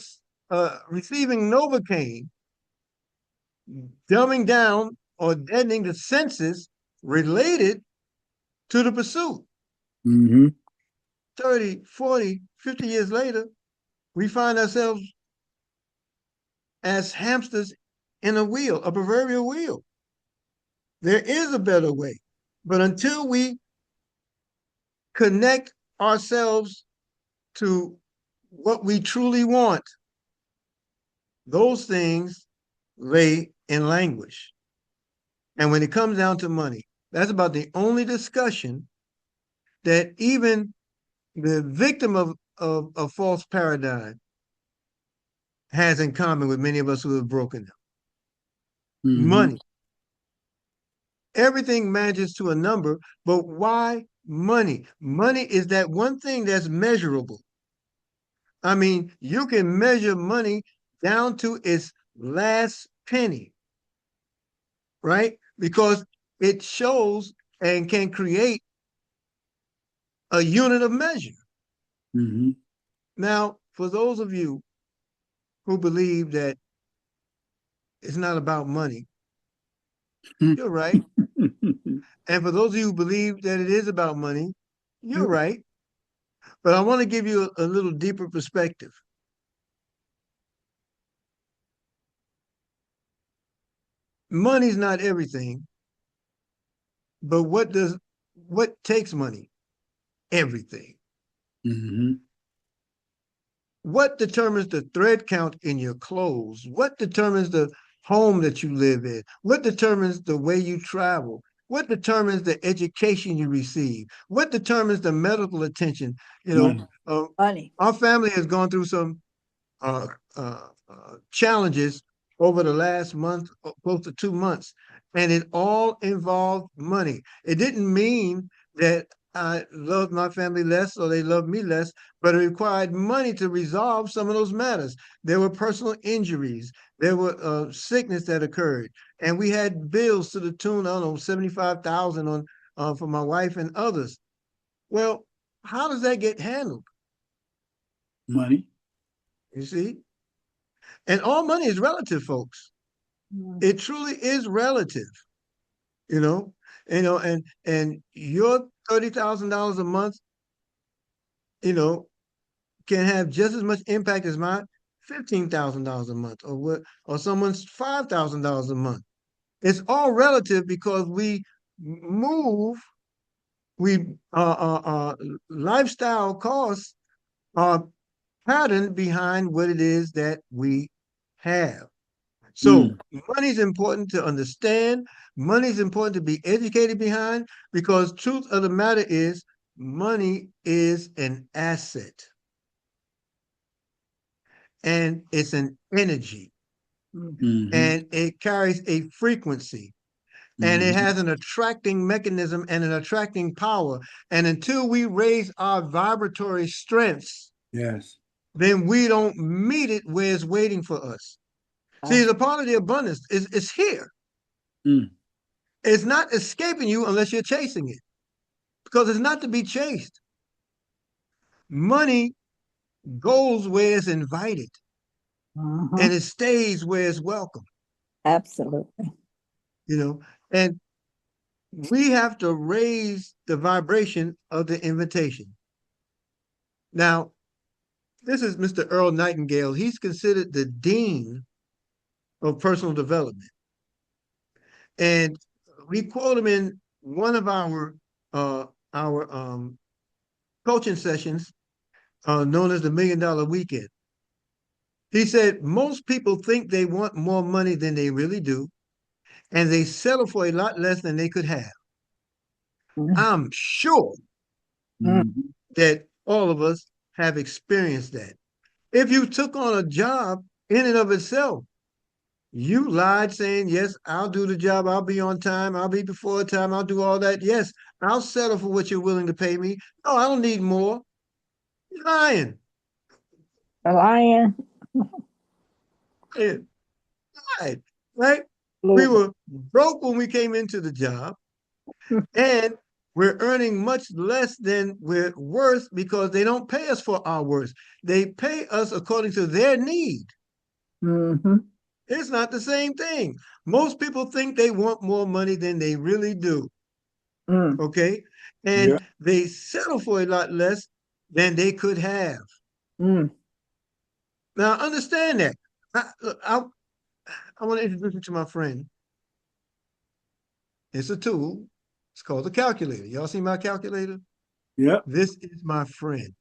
receiving Novocaine, dumbing down or deadening the senses related to the pursuit. Mm-hmm. 30, 40, 50 years later, we find ourselves as hamsters in a wheel, a proverbial wheel. There is a better way. But until we connect ourselves to what we truly want, those things lay in language. And when it comes down to money, that's about the only discussion that even the victim of a false paradigm has in common with many of us who have broken them. Mm-hmm. Money. Everything manages to a number, but why money? Money is that one thing that's measurable. I mean, you can measure money down to its last penny, right? Because it shows and can create a unit of measure. Mm-hmm. Now, for those of you who believe that it's not about money, you're right. And for those of you who believe that it is about money, you're right. But I want to give you a little deeper perspective. Money's not everything, but what takes money? Everything. Mm-hmm. What determines the thread count in your clothes? What determines the home that you live in? What determines the way you travel? What determines the education you receive? What determines the medical attention? Money. Money. Our family has gone through some challenges over the last month, close to 2 months, and it all involved money. It didn't mean that I loved my family less or they loved me less, but it required money to resolve some of those matters. There were personal injuries, there were sickness that occurred, and we had bills to the tune, I don't know, 75,000 on for my wife and others. Well, how does that get handled? Money. You see? And all money is relative, folks. It truly is relative, you know, and your $30,000 a month, you know, can have just as much impact as my $15,000 a month, or someone's $5,000 a month. It's all relative because we move, we lifestyle costs are patterned behind what it is that we have. So money is important to understand. Money is important to be educated behind, because truth of the matter is money is an asset and it's an energy, Mm-hmm. and it carries a frequency, and it Mm-hmm. has an attracting mechanism and an attracting power. And until we raise our vibratory strengths, Yes. then we don't meet it where it's waiting for us. See, the part of the abundance is here. Mm. It's not escaping you unless you're chasing it, because it's not to be chased. Money goes where it's invited, and it stays where it's welcome, Absolutely. and we have to raise the vibration of the invitation. Now, this is Mr. Earl Nightingale. He's considered the dean of personal development. And we quote him in one of our coaching sessions known as the $1 Million Weekend. He said, most people think they want more money than they really do, and they settle for a lot less than they could have. I'm sure Mhm. that all of us have experienced that. If you took on a job in and of itself, you lied saying, yes, I'll do the job. I'll be on time. I'll be before time. I'll do all that. Yes, I'll settle for what you're willing to pay me. No, I don't need more. You're lying. The lion. Lying. Lied, right? We Absolutely. were broke when we came into the job, and we're earning much less than we're worth because they don't pay us for our worth. They pay us according to their need. Mm-hmm. It's not the same thing. Most people think they want more money than they really do. Mm. Okay. Yeah. And they settle for a lot less than they could have. Mm. Now, understand that. I want to introduce you to my friend. It's a tool. It's called a calculator. Y'all see my calculator? Yeah. This is my friend.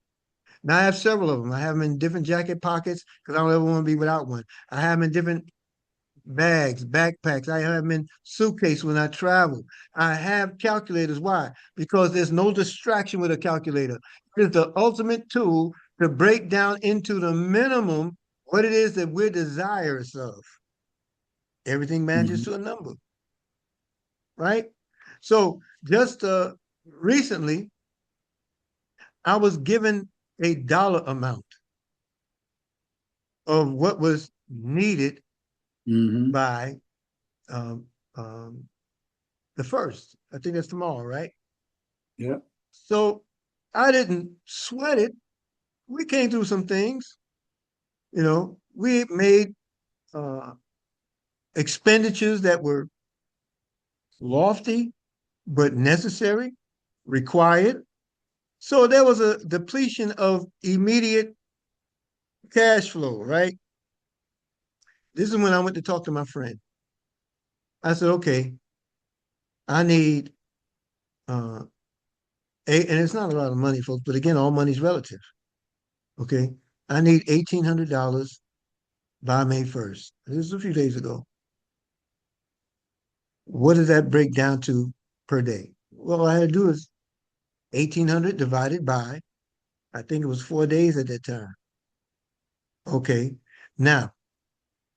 Now, I have several of them. I have them in different jacket pockets because I don't ever want to be without one. I have them in different bags, backpacks. I have them in suitcase when I travel. I have calculators. Why? Because there's no distraction with a calculator. It's the ultimate tool to break down into the minimum what it is that we're desirous of. Everything manages Mhm. to a number, right? So just recently, I was given a dollar amount of what was needed Mhm. by um, um, the first. I think that's tomorrow, right? Yeah. So I didn't sweat it. We came through some things. We made uh, expenditures that were lofty but necessary, required. So there was a depletion of immediate cash flow, right? This is when I went to talk to my friend. I said, okay, I need uh, and it's not a lot of money, folks, but again, all money's relative. Okay. I need $1,800 by May 1st. This is a few days ago. What does that break down to per day? Well, all I had to do is 1,800 divided by, I think it was 4 days at that time. Okay. Now,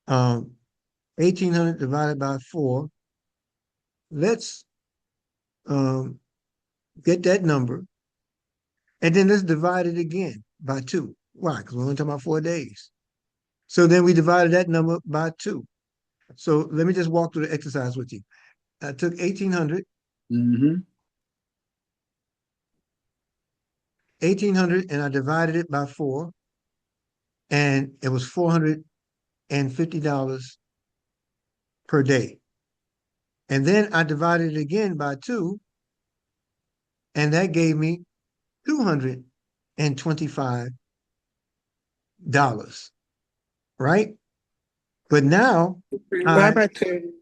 1,800 divided by 4, let's um, get that number, and then let's divide it again by 2. Why? Because we're only talking about 4 days. So then we divided that number by 2. So let me just walk through the exercise with you. I took 1,800, Mhm. 1,800, and I divided it by 4, and it was $450 per day. And then I divided it again by 2, and that gave me $225, right? But now Why I by two?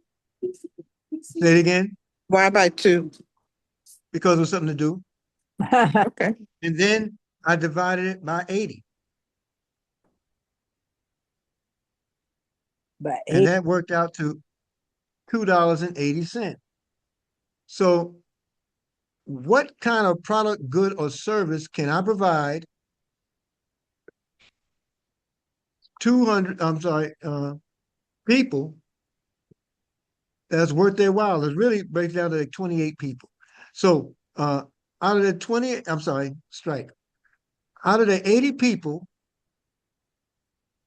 say it again Why by two? because it was something to do. Okay. And then I divided it by 80, But and that worked out to $2.80. So what kind of product, good, or service can I provide 200, I'm sorry, people that's worth their while? It really breaks down to like 28 people. So out of the 20, I'm sorry, strike. Out of the 80 people,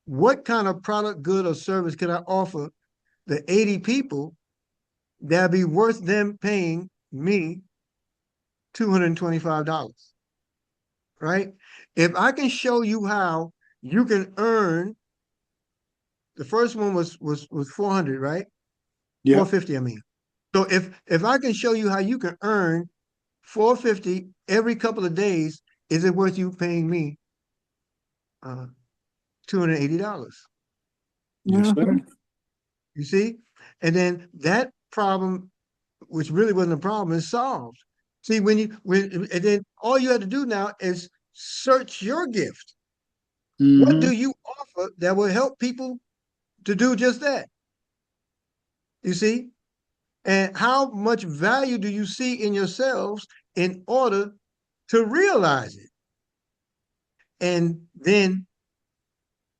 what kind of product, good, or service can I offer the 80 people that'll be worth them paying me $225, right? If I can show you how you can earn, the first one was 400, right? Yeah. 450, I mean. So if I can show you how you can earn 450 every couple of days, is it worth you paying me $280. Yes, sir. Mhm. You see? And then that problem, which really wasn't a problem, is solved. See, and then all you have to do now is search your gift. What Mm-hmm. do you offer that will help people to do just that? You see? And how much value do you see in yourselves in order to realize it? And then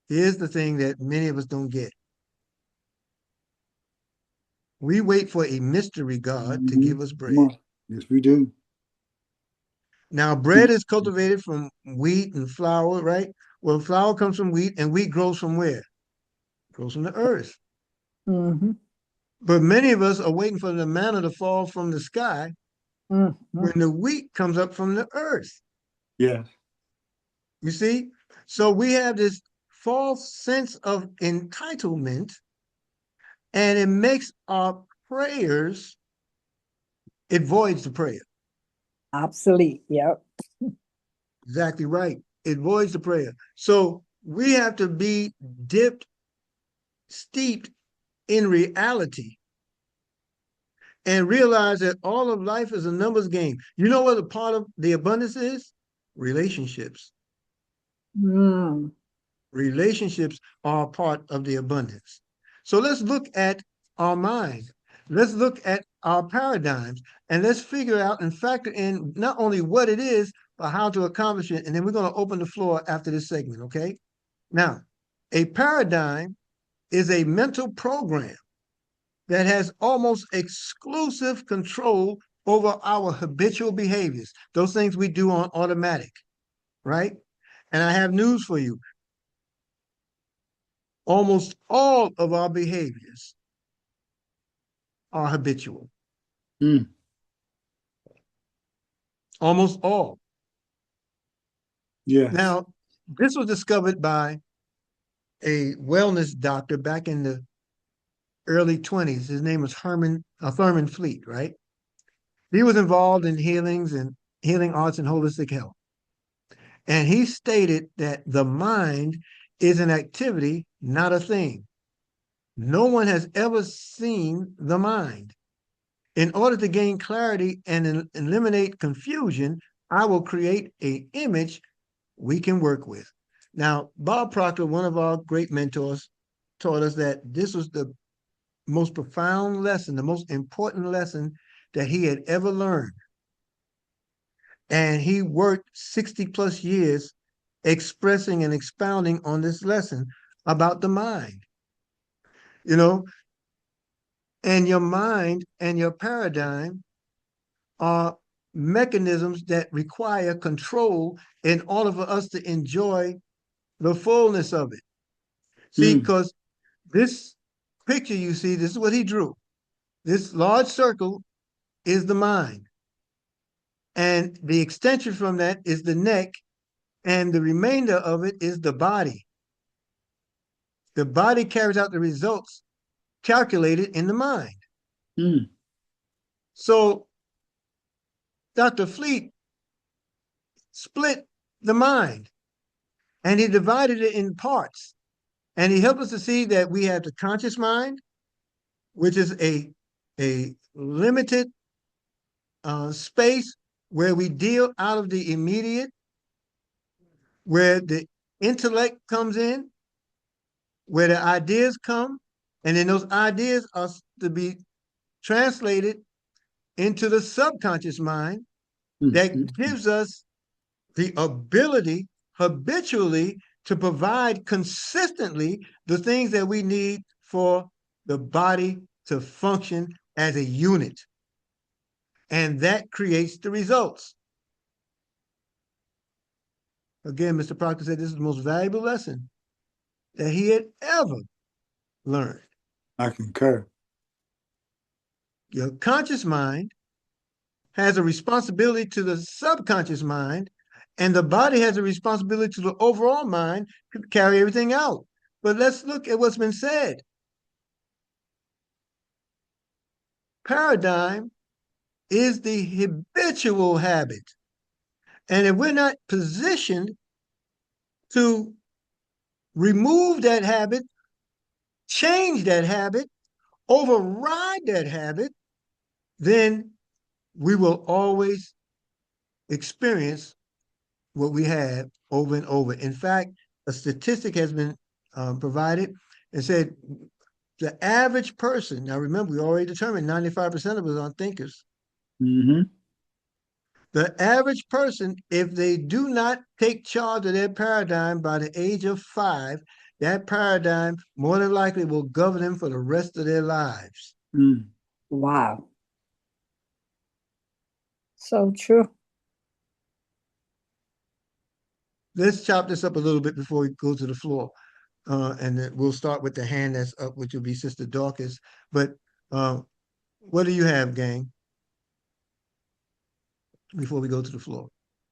here's the thing that many of us don't get. We wait for a mystery God to Mm-hmm. give us Come bread. on. Yes, we do. Now, bread is cultivated from wheat and flour, right? Well, flour comes from wheat, and wheat grows from where? It grows from the earth. Mhm. But many of us are waiting for the manna to fall from the sky Mhm. when the wheat comes up from the earth. Yes. You see? So we have this false sense of entitlement, and it makes our prayers, it voids the prayer. Obsolete. Yep. Exactly right. It voids the prayer. So we have to be steeped in reality and realize that all of life is a numbers game. You know what a part of the abundance is? Relationships. Mm. Relationships are a part of the abundance. So let's look at our mind. Let's look at our paradigms and let's figure out and factor in not only what it is, but how to accomplish it. And then we're going to open the floor after this segment, okay? Now, a paradigm is a mental program that has almost exclusive control over our habitual behaviors, those things we do on automatic, right? And I have news for you. Almost all of our behaviors are habitual. Mm. Almost all. Yes. Now, this was discovered by a wellness doctor back in the early 20s. His name was Thurman Fleet, right? He was involved in healing arts and holistic health. And he stated that the mind is an activity, not a thing. No one has ever seen the mind. In order to gain clarity and eliminate confusion, I will create an image we can work with. Now, Bob Proctor, one of our great mentors, taught us that this was the most profound lesson, the most important lesson that he had ever learned. And he worked 60 plus years expressing and expounding on this lesson about the mind. You know, and your mind and your paradigm are mechanisms that require control in order for us to enjoy the fullness of it. See, Mm. because this picture you see, this is what he drew. This large circle is the mind. And the extension from that is the neck, and the remainder of it is the body. The body carries out the results calculated in the mind. Mm. So Dr. Fleet split the mind and he divided it in parts. And he helped us to see that we have the conscious mind, which is a limited space where we deal out of the immediate, where the intellect comes in, where the ideas come, and then those ideas are to be translated into the subconscious mind Mm. that Mm. gives us the ability habitually to provide consistently the things that we need for the body to function as a unit. And that creates the results. Again, Mr. Proctor said this is the most valuable lesson that he had ever learned. I concur. Your conscious mind has a responsibility to the subconscious mind, and the body has a responsibility to the overall mind to carry everything out. But let's look at what's been said. Paradigm is the habitual habit. And if we're not positioned to remove that habit, change that habit, override that habit, then we will always experience what we have over and over. In fact, a statistic has been provided and said the average person, now remember, we already determined 95% of us aren't thinkers. Mm-hmm. The average person, if they do not take charge of their paradigm by the age of 5, that paradigm more than likely will govern them for the rest of their lives. Mm. Wow. So true. Let's chop this up a little bit before we go to the floor. And then we'll start with the hand that's up, which will be Sister Dorcas. But what do you have, gang, before we go to the floor?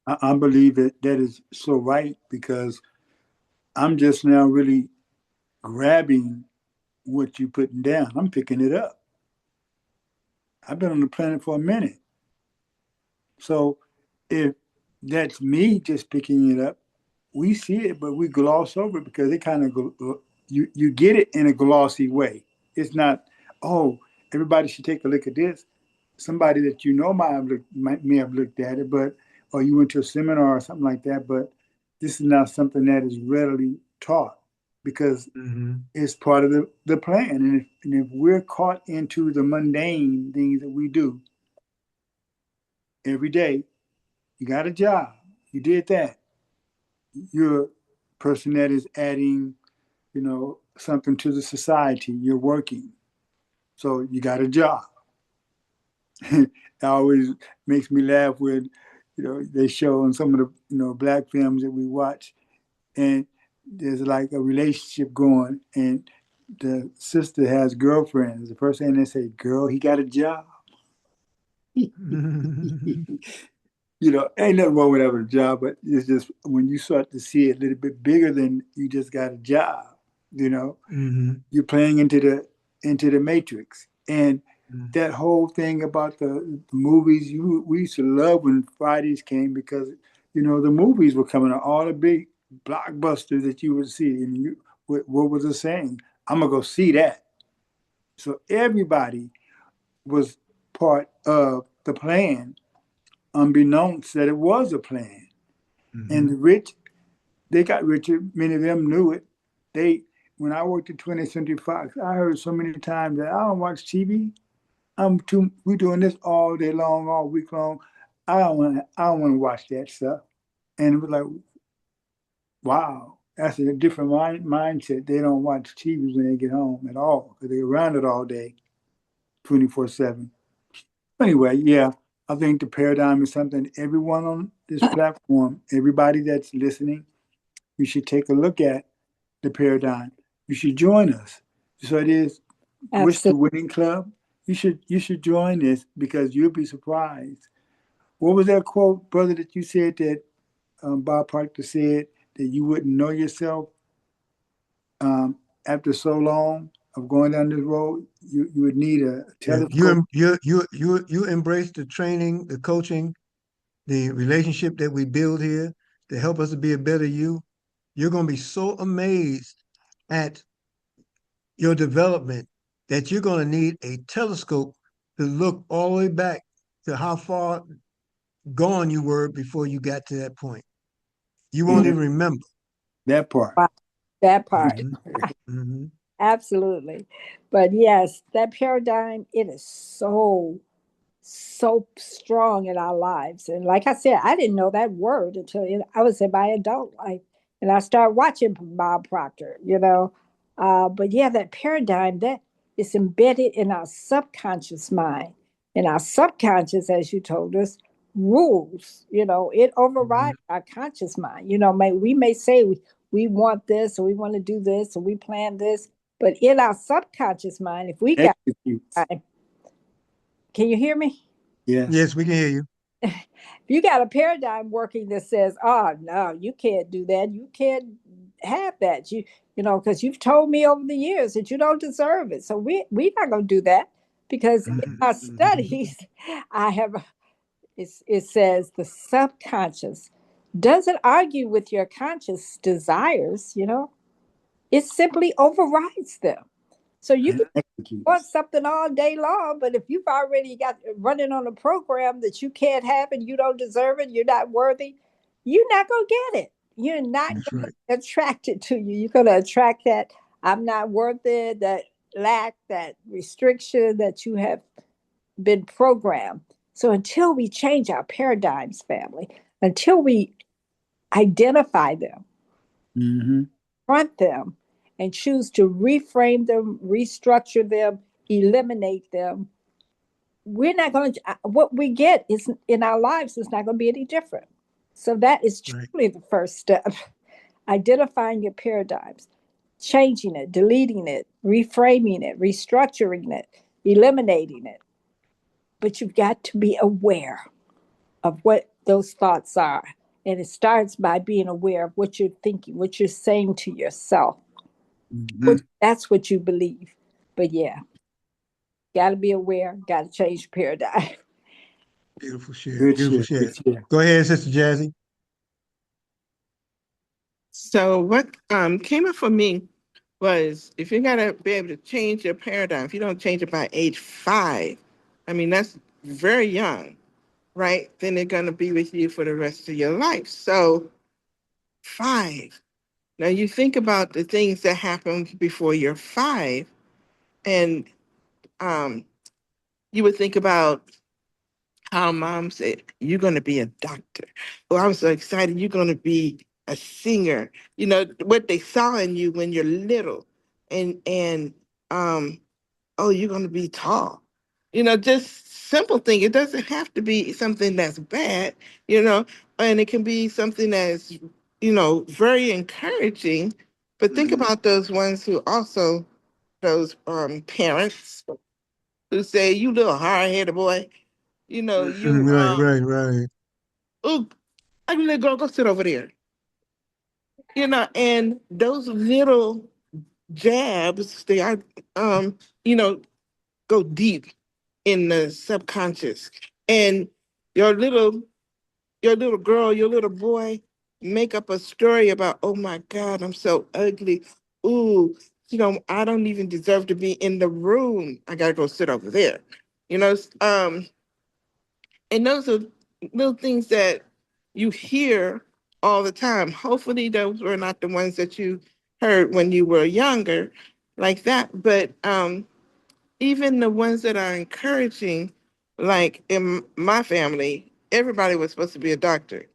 I believe that is so right because I'm just now really grabbing what you're putting down. I'm picking it up. I've been on the planet for a minute. So if that's me just picking it up, we see it, but we gloss over it because it kind of you get it in a glossy way. It's not, oh, everybody should take a look at this. Somebody that you know may have looked at it, but or you went to a seminar or something like that, but this is not something that is readily taught because it's part of the plan. And if we're caught into the mundane things that we do every day, you got a job, you did that, you're a person that is adding, something to the society. You're working, so you got a job. It always makes me laugh when, they show on some of the, black films that we watch, and there's like a relationship going, and the sister has girlfriends. The first thing they say, "Girl, he got a job." Ain't nothing wrong with having a job, but it's just when you start to see it a little bit bigger than you just got a job, you're playing into the matrix. And that whole thing about the movies, we used to love when Fridays came because, the movies were coming out, all the big blockbusters that you would see. And what was it saying? I'm going to go see that. So everybody was part of the plan, unbeknownst that it was a plan. And the rich, they got richer. Many of them knew it. When I worked at 20th Century Fox, I heard so many times that I don't watch TV. We're doing this all day long, all week long. I don't want to watch that stuff. And it was like, wow, that's a different mindset. They don't watch TV when they get home at all because they're around it all day, 24/7. Anyway, yeah, I think the paradigm is something everyone on this platform, everybody that's listening, you should take a look at the paradigm. You should join us. So it is Wish the Winning Club. You should join this because you'll be surprised. What was that quote, brother, that you said that Bob Proctor said that you wouldn't know yourself after so long of going down this road? You would need a telescope. You embrace the training, the coaching, the relationship that we build here to help us to be a better you. You're going to be so amazed at your development that you're going to need a telescope to look all the way back to how far gone you were before you got to that point. You won't even remember. That part. That part. Absolutely. But yes, that paradigm, it is so strong in our lives. And like I said, I didn't know that word until I was in my adult life. And I started watching Bob Proctor, But yeah, that paradigm, that is embedded in our subconscious mind. And our subconscious, as you told us, rules, it overrides our conscious mind. We may say we want this or we want to do this or we plan this, but in our subconscious mind, if we got time, can you hear me? Yes, we can hear you. If you got a paradigm working that says, "Oh no, you can't do that. You can't have that. Because you've told me over the years that you don't deserve it. So we're not going to do that." Because in our studies, it says the subconscious doesn't argue with your conscious desires. it simply overrides them. So you can Executes. want something all day long, but if you've already got running on a program that you can't have and you don't deserve it, you're not worthy, you're not going to get it. You're not That's going right. to attract it to you. You're going to attract that I'm not worth it, that lack, that restriction that you have been programmed. So until we change our paradigms, family, until we identify them, Mm-hmm. confront them, and choose to reframe them, restructure them, eliminate them, we're not going to, what we get is in our lives is not going to be any different. So that is Right. truly the first step. Identifying your paradigms, changing it, deleting it, reframing it, restructuring it, eliminating it. But you've got to be aware of what those thoughts are. And it starts by being aware of what you're thinking, what you're saying to yourself. Mm-hmm. That's what you believe. But yeah, got to be aware, got to change paradigm. Beautiful share. Good Beautiful share. share. Good share. Go ahead, Sister Jazzy. So what came up for me was if you gotta be able to change your paradigm, if you don't change it by age 5, I mean that's very young, right? Then they're gonna be with you for the rest of your life. So 5. Now you think about the things that happened before you're 5, and um, you would think about how mom said, "You're going to be a doctor." Oh, I'm so excited. You're going to be a singer. You know, what they saw in you when you're little. And um, oh, you're going to be tall. You know, just simple thing. It doesn't have to be something that's bad, you know, and it can be something that's, very encouraging. But think about those ones who also, those parents who say, "You little hard-headed boy, Mhm. Right, right, right. oh, ugly little girl, go sit over there." And those little jabs, they are, um, you know, go deep in the subconscious. And your little, your little girl, your little boy make up a story about, "Oh my God, I'm so ugly. Ooh, I don't even deserve to be in the room. I gotta go sit over there." You know, and those are little things that you hear all the time. Hopefully, those were not the ones that you heard when you were younger, like that. But even the ones that are encouraging, like in my family, everybody was supposed to be a doctor.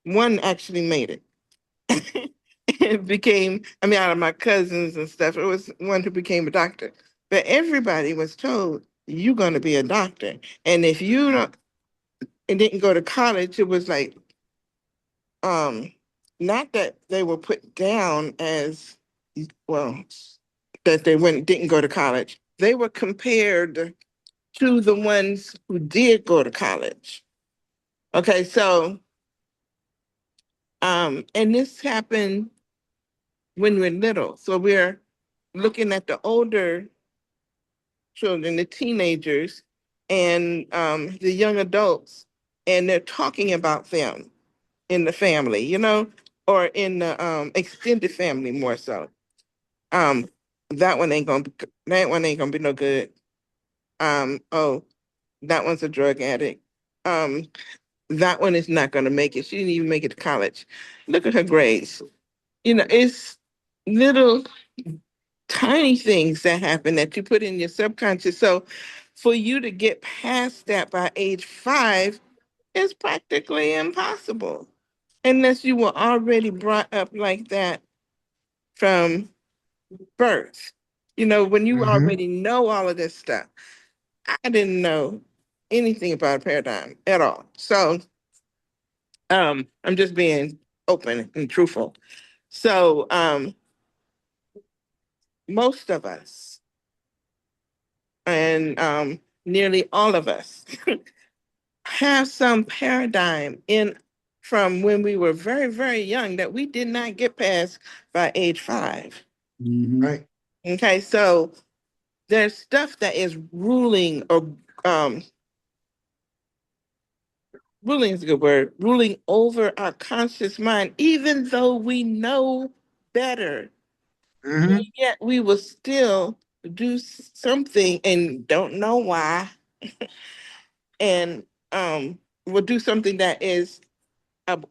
One actually made it. It became, I mean, out of my cousins and stuff, it was one who became a doctor. But everybody was told, "You're going to be a doctor. And if you don't, and didn't go to college," it was like, um, not that they were put down as, well, that they didn't go to college. They were compared to the ones who did go to college. Okay, so and this happened when we're little. So we're looking at the older children, the teenagers, and the young adults, and they're talking about them in the family, or in the extended family more so. Um, that one ain't gonna be no good. Oh, that one's a drug addict. Um, that one is not gonna make it. She didn't even make it to college. Look at her grades. It's little tiny things that happen that you put in your subconscious. So for you to get past that by age 5 is practically impossible unless you were already brought up like that from birth. When you Mm-hmm. already know all of this stuff. I didn't know anything about a paradigm at all. So I'm just being open and truthful. So most of us, and nearly all of us, have some paradigm in from when we were very, very young that we did not get past by age 5. Mm-hmm. Right. Okay, so there's stuff that is ruling, or um ruling is a good word, ruling over our conscious mind, even though we know better. Mhm. Yet we will still do something and don't know why, and will do something that is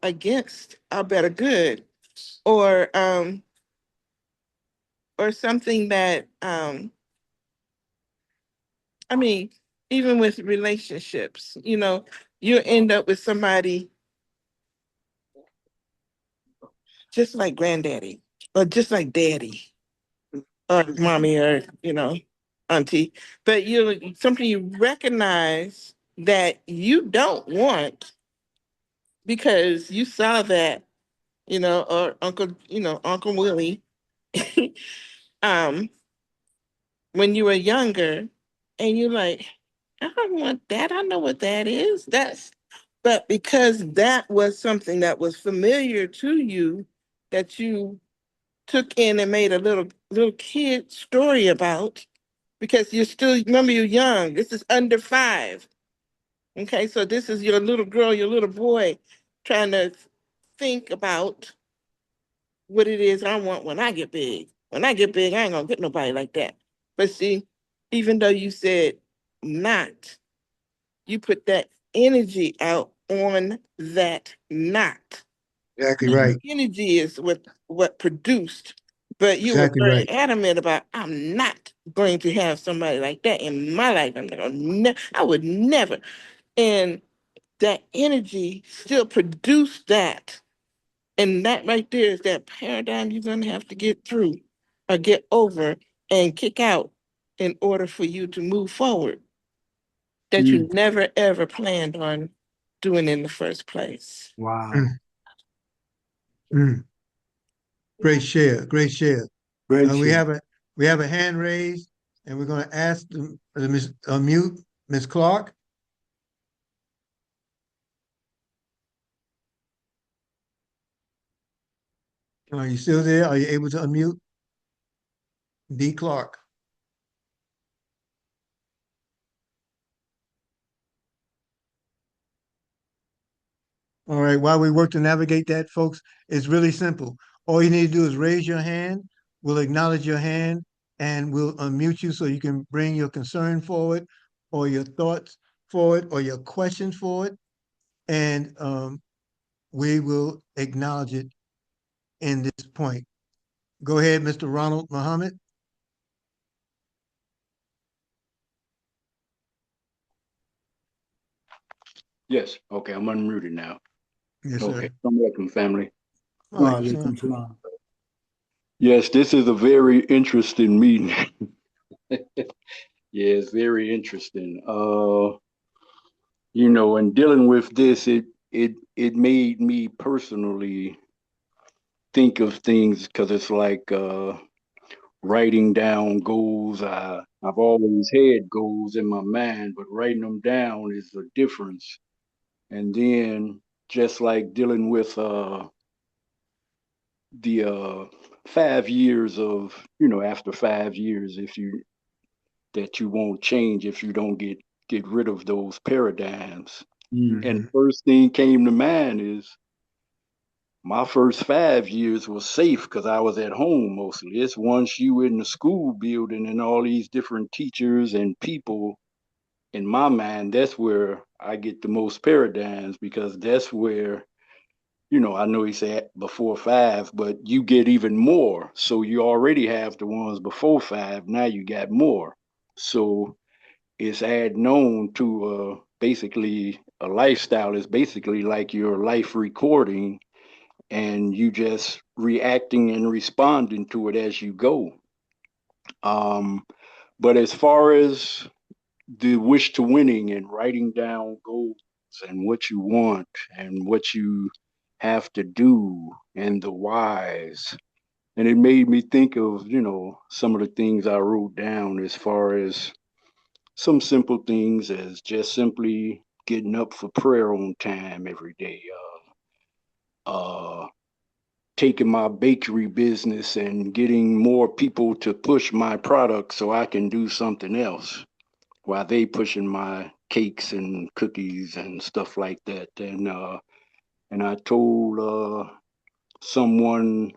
against our better good, or something that I mean, even with relationships, you end up with somebody just like granddaddy, or just like daddy, or mommy, or auntie, but you something you recognize that you don't want because you saw that, or Uncle Willie, um, when you were younger, and you're like, I don't want that. I know what that is. But because that was something that was familiar to you, that you took in and made a little kid story about, because you still remember you're young. This is under 5. Okay, so this is your little girl, your little boy, trying to think about what it is I want when I get big. When I get big, I ain't gonna get nobody like that. But see, even though you said not, you put that energy out on that not. Exactly That right. energy is what produced. But you were Exactly very right. adamant about, I'm not going to have somebody like that in my life. I would never. And that energy still produced that. And that right there is that paradigm you're going to have to get through, or get over and kick out, in order for you to move forward, that you Mm. never ever planned on doing in the first place. Wow. Mm, mm. Great share. Great share. Great We share. have a hand raised, and we're going to ask the Miss mute Miss Clark. Are you still there? Are you able to unmute? D. Clark. All right. While we work to navigate that, folks, it's really simple. All you need to do is raise your hand. We'll acknowledge your hand, and we'll unmute you so you can bring your concern forward, or your thoughts forward, or your questions forward, and we will acknowledge it in this point. Go ahead, Mr. Ronald Muhammad. Yes. Okay. I'm unmuted now. Yes, Okay. sir. Welcome, family. Alaikum Walaikum salam. salam. Yes, this is a very interesting meeting. Yeah, it's very interesting. In dealing with this, it made me personally think of things, because it's like writing down goals. I've always had goals in my mind, but writing them down is a difference. And then just like dealing with the 5 years of, after 5 years, if you that you won't change if you don't get rid of those paradigms. Mm. And Mm-hmm. the first thing came to mind is my first 5 years was safe because I was at home mostly. It's once you in the school building and all these different teachers and people, in my mind, that's where I get the most paradigms, because that's where, I know he said before 5, but you get even more. So you already have the ones before 5. Now you got more. So it's adding on to basically a lifestyle is basically like your life recording, and you just reacting and responding to it as you go. Um, but as far as the wish to winning and writing down goals and what you want and what you have to do and the whys, and it made me think of, some of the things I wrote down, as far as some simple things as just simply getting up for prayer on time every day, uh, taking my bakery business and getting more people to push my product so I can do something else while they pushing my cakes and cookies and stuff like that. And I told someone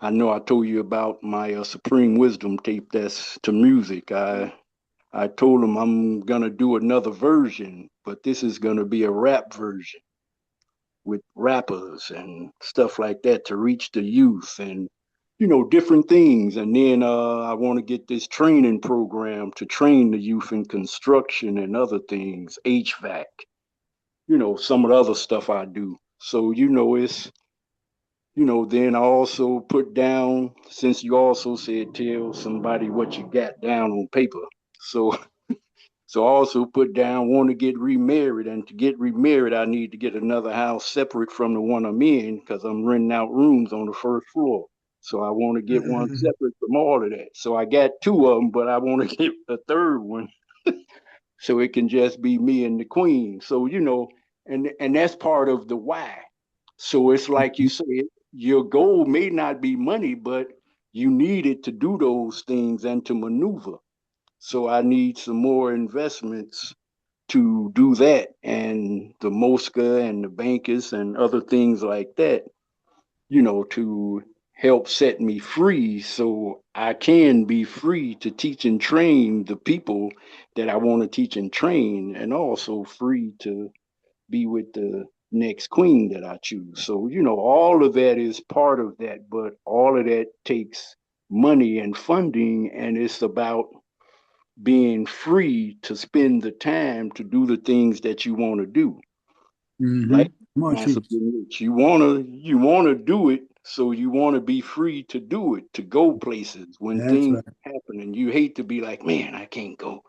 I know I told you about my Supreme Wisdom tape that's to music. I told them I'm gonna do another version, but this is gonna be a rap version with rappers and stuff like that to reach the youth and different things. And then I want to get this training program to train the youth in construction and other things, HVAC, some of the other stuff I do. So it's then I also put down, since you also said tell somebody what you got down on paper. So so I also put down want to get remarried, and to get remarried, I need to get another house separate from the one I'm in because I'm renting out rooms on the first floor. So I want to get one Mhm. separate from all of that. So I got two of them, but I want to get a third one so it can just be me and the queen. So and that's part of the why. So it's like you said, your goal may not be money, but you need it to do those things and to maneuver. So I need some more investments to do that, and the Mosca and the bankers and other things like that, to help set me free so I can be free to teach and train the people that I want to teach and train, and also free to be with the next queen that I choose. So, all of that is part of that, but all of that takes money and funding, and it's about being free to spend the time to do the things that you want to do. Mm-hmm. Like Come on, Master teach. Rich, you wanna do it, so you want to be free to do it, to go places when That's things right. happen, and you hate to be like, man, I can't go.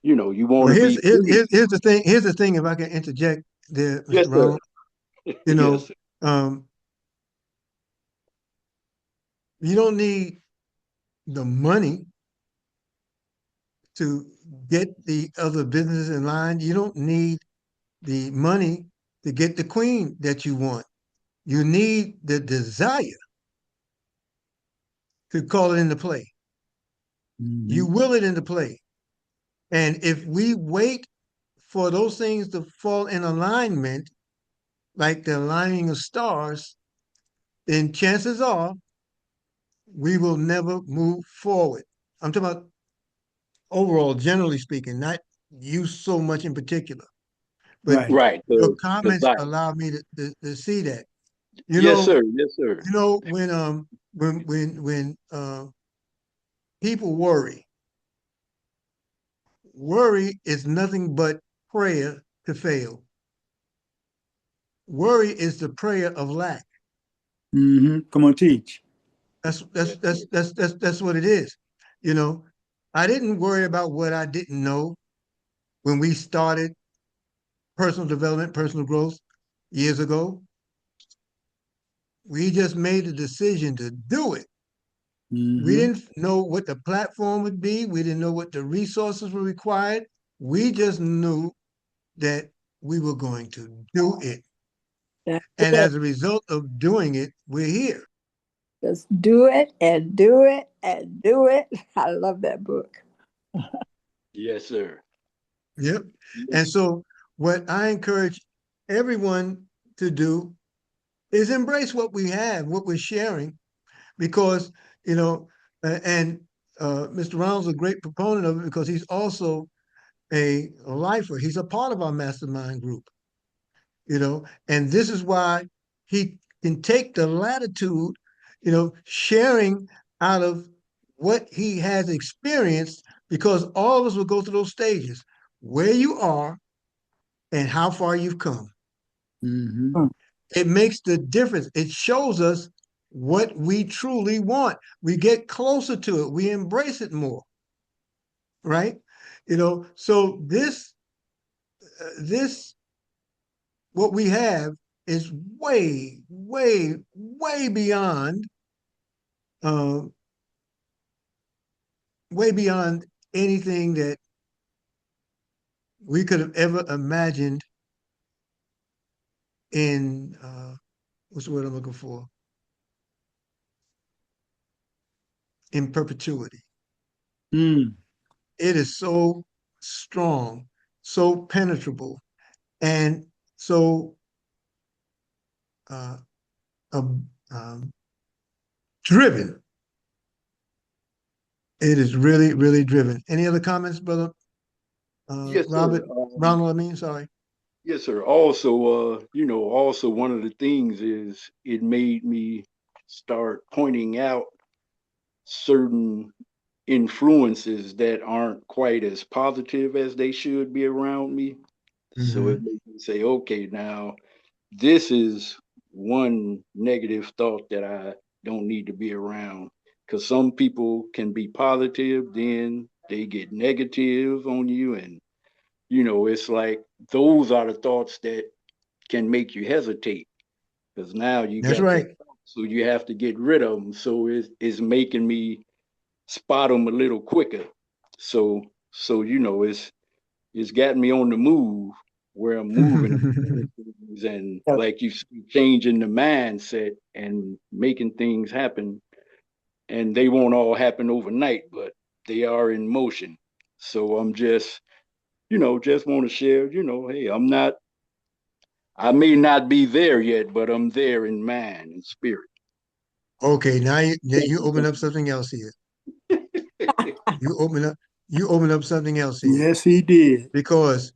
You want Well, to be free. here's the thing. Here's the thing. If I can interject there, Yes, Mr. sir. Ronald, you Yes, know, sir. um, you don't need the money to get the other businesses in line. You don't need the money to get the queen that you want. You need the desire to call it into play. Mm-hmm. You will it into play. And if we wait for those things to fall in alignment, like the aligning of stars, then chances are we will never move forward. I'm talking about overall, generally speaking, not you so much in particular. But Right. Right. your The comments desire. allow me to see that. You Yes, know, sir. Yes, sir. when people worry, worry is nothing but prayer to fail. Worry is the prayer of lack. Mm-hmm. Come on, teach. That's that's Yes, sir. that's that's that's that's what it is. You know, I didn't worry about what I didn't know when we started personal development, personal growth years ago. We just made a decision to do it. We Mm-hmm. didn't know what the platform would be. We didn't know what the resources were required. We just knew that we were going to do it. That's And it. as a result of doing it, we're here. Just do it and do it and do it. I love that book. Yes, sir. Yep. And so, what I encourage everyone to do is embrace what we have, what we're sharing, because, you know, and Mr. Ronald's a great proponent of it because he's also a lifer. He's a part of our mastermind group, and this is why he can take the latitude, sharing out of what he has experienced, because all of us will go through those stages where you are and how far you've come. Mm-hmm. Mm. It makes the difference. It shows us what we truly want. We get closer to it, we embrace it more, right? So this what we have is way, way, way beyond, uh, way beyond anything that we could have ever imagined in what's the word I'm looking for? In perpetuity. Mm. It is so strong, so penetrable, and so uh, um, um, driven. It is really, really driven. Any other comments, brother? Yes, Robert, sir. Ronald, I mean, sorry. Yes, sir. Also, also one of the things is it made me start pointing out certain influences that aren't quite as positive as they should be around me. So it Mm-hmm. made me say, okay, now this is one negative thought that I don't need to be around. Because some people can be positive, then they get negative on you. And, it's like those are the thoughts that can make you hesitate. Because now you That's got that, right. so you have to get rid of them. So it's making me spot them a little quicker. So it's got me on the move where I'm moving things and like you say, changing the mindset and making things happen. And they won't all happen overnight, but they are in motion. So I'm just want to share, hey, I may not be there yet, but I'm there in mind and spirit. Okay, now you open up something else here. You open up you open up something else here. Yes, he did. Because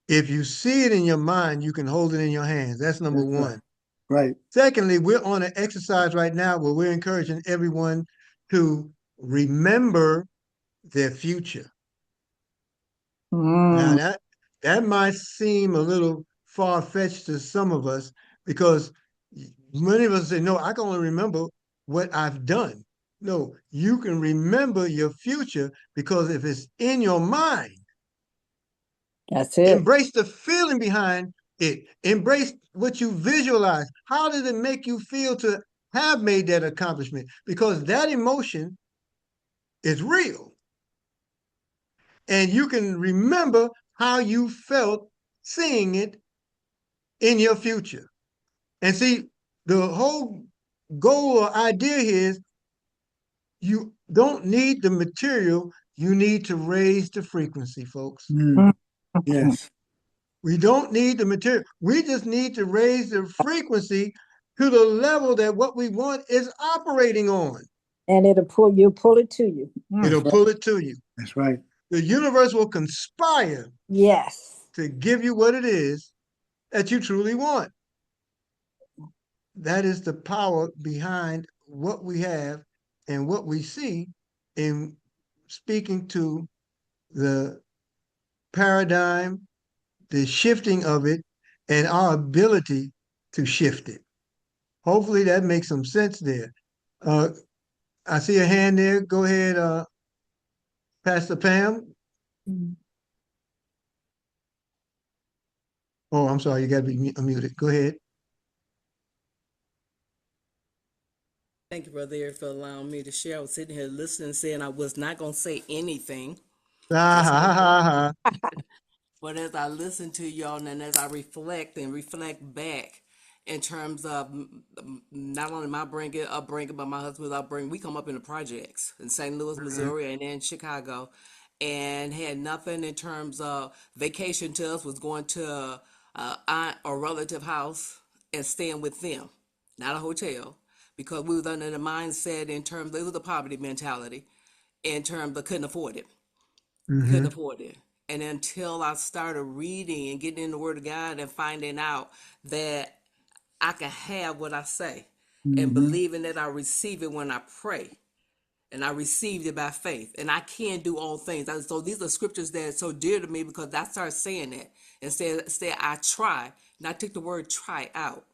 if you see it in your mind, you can hold it in your hands. That's number That's one. right. Right. Secondly, we're on an exercise right now where we're encouraging everyone to remember their future. Now Mm, that might seem a little far-fetched to some of us because many of us say, no, I can only remember what I've done. No, you can remember your future because if it's in your mind, that's it. embrace the feeling behind it. Embrace what you visualize. How does it make you feel to have made that accomplishment? Because that emotion is real. And you can remember how you felt seeing it in your future. And see, the whole goal or idea here is you don't need the material, you need to raise the frequency, folks. Mm, Mm, yes. We don't need the material. We just need to raise the frequency to the level that what we want is operating on. and you'll pull it to you. It'll pull it to you. That's right. The universe will conspire Yes. to give you what it is that you truly want. That is the power behind what we have and what we see in speaking to the paradigm, the shifting of it, and our ability to shift it. Hopefully that makes some sense there. I see a hand there. Go ahead, Pastor Pam. Mm. Oh, I'm sorry, you got to be muted. Go ahead. Thank you, Brother Eric, for allowing me to share. I was sitting here listening, saying I was not going to say anything. Ah, Just ha, going ha, ha. But as I listen to y'all and as I reflect and reflect back in terms of not only my upbringing, but my husband's upbringing, we come up in the projects in St. Louis, Missouri, and in Chicago, and had nothing in terms of vacation to us was going to aunt or relative house and staying with them, not a hotel, because we was under the mindset in terms it was a poverty mentality in terms of couldn't Mm-hmm. afford it. And until I started reading and getting in the Word of God and finding out that I can have what I say and Mm-hmm. believing that I receive it when I pray. And I received it by faith. And I can do all things. So these are scriptures that are so dear to me because I started saying that and said I try. And I took the word try out.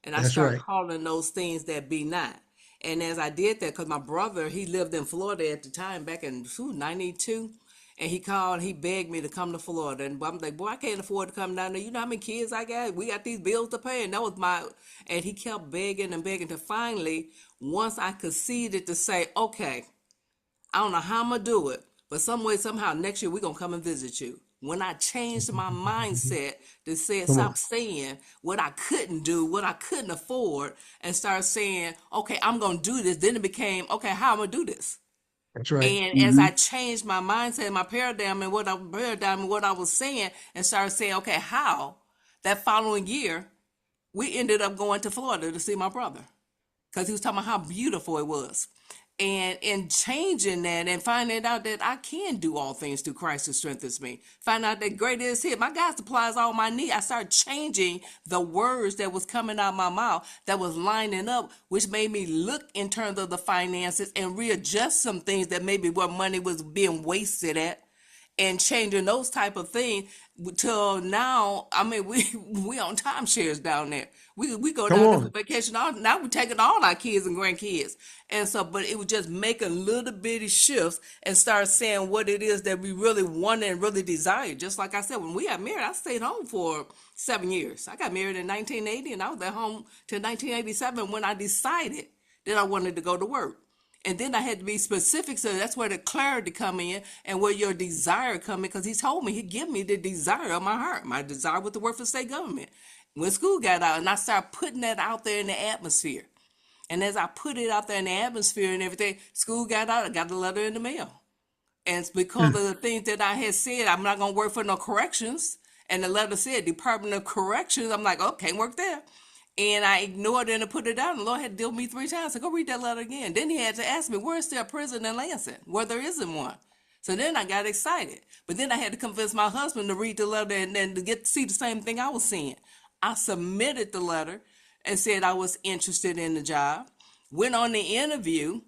And I That's start right. calling those things that be not. And as I did that, because my brother, he lived in Florida at the time back in 92. And he called, he begged me to come to Florida. And I'm like, boy, I can't afford to come down there. You know how many kids I got? We got these bills to pay. And that was and he kept begging and begging to finally, once I conceded to say, okay, I don't know how I'm going to do it, but some way, somehow, next year we're going to come and visit you. When I changed my mindset to say, Come on. stop saying what I couldn't do, what I couldn't afford, and start saying, okay, I'm going to do this, then it became, okay, how am I going to do this? That's right. And as Mm-hmm. I changed my mindset, my paradigm and what I was saying, and started saying, okay, how? That following year, we ended up going to Florida to see my brother. because he was talking about how beautiful it was. And in changing that and finding out that I can do all things through Christ who strengthens me, find out that great is Him. My God supplies all my need. I started changing the words that was coming out my mouth that was lining up, which made me look in terms of the finances and readjust some things that maybe where money was being wasted at, and changing those type of things till now. I mean, we on timeshares down there. We go Come down there for on. vacation. Now we're taking all our kids and grandkids, and so but it was just making little bitty shifts and start saying what it is that we really want and really desire. Just like I said, when we got married, I stayed home for 7 years. I got married in 1980, and I was at home till 1987 when I decided that I wanted to go to work. And then I had to be specific, so that's where the clarity come in and where your desire come in, because he told me he'd give me the desire of my heart. My desire was to work for state government. When school got out, and I started putting that out there in the atmosphere. And as I put it out there in the atmosphere and everything, school got out, I got a letter in the mail. And it's because of the things that I had said, I'm not going to work for no corrections. And the letter said Department of Corrections. I'm like, oh, can't work there. And I ignored it and put it down. The Lord had to deal with me 3 times. So go read that letter again. Then he had to ask me, where's there a prison in Lansing? Where there isn't one. So then I got excited. But then I had to convince my husband to read the letter and then to get to see the same thing I was seeing. I submitted the letter and said I was interested in the job. Went on the interview.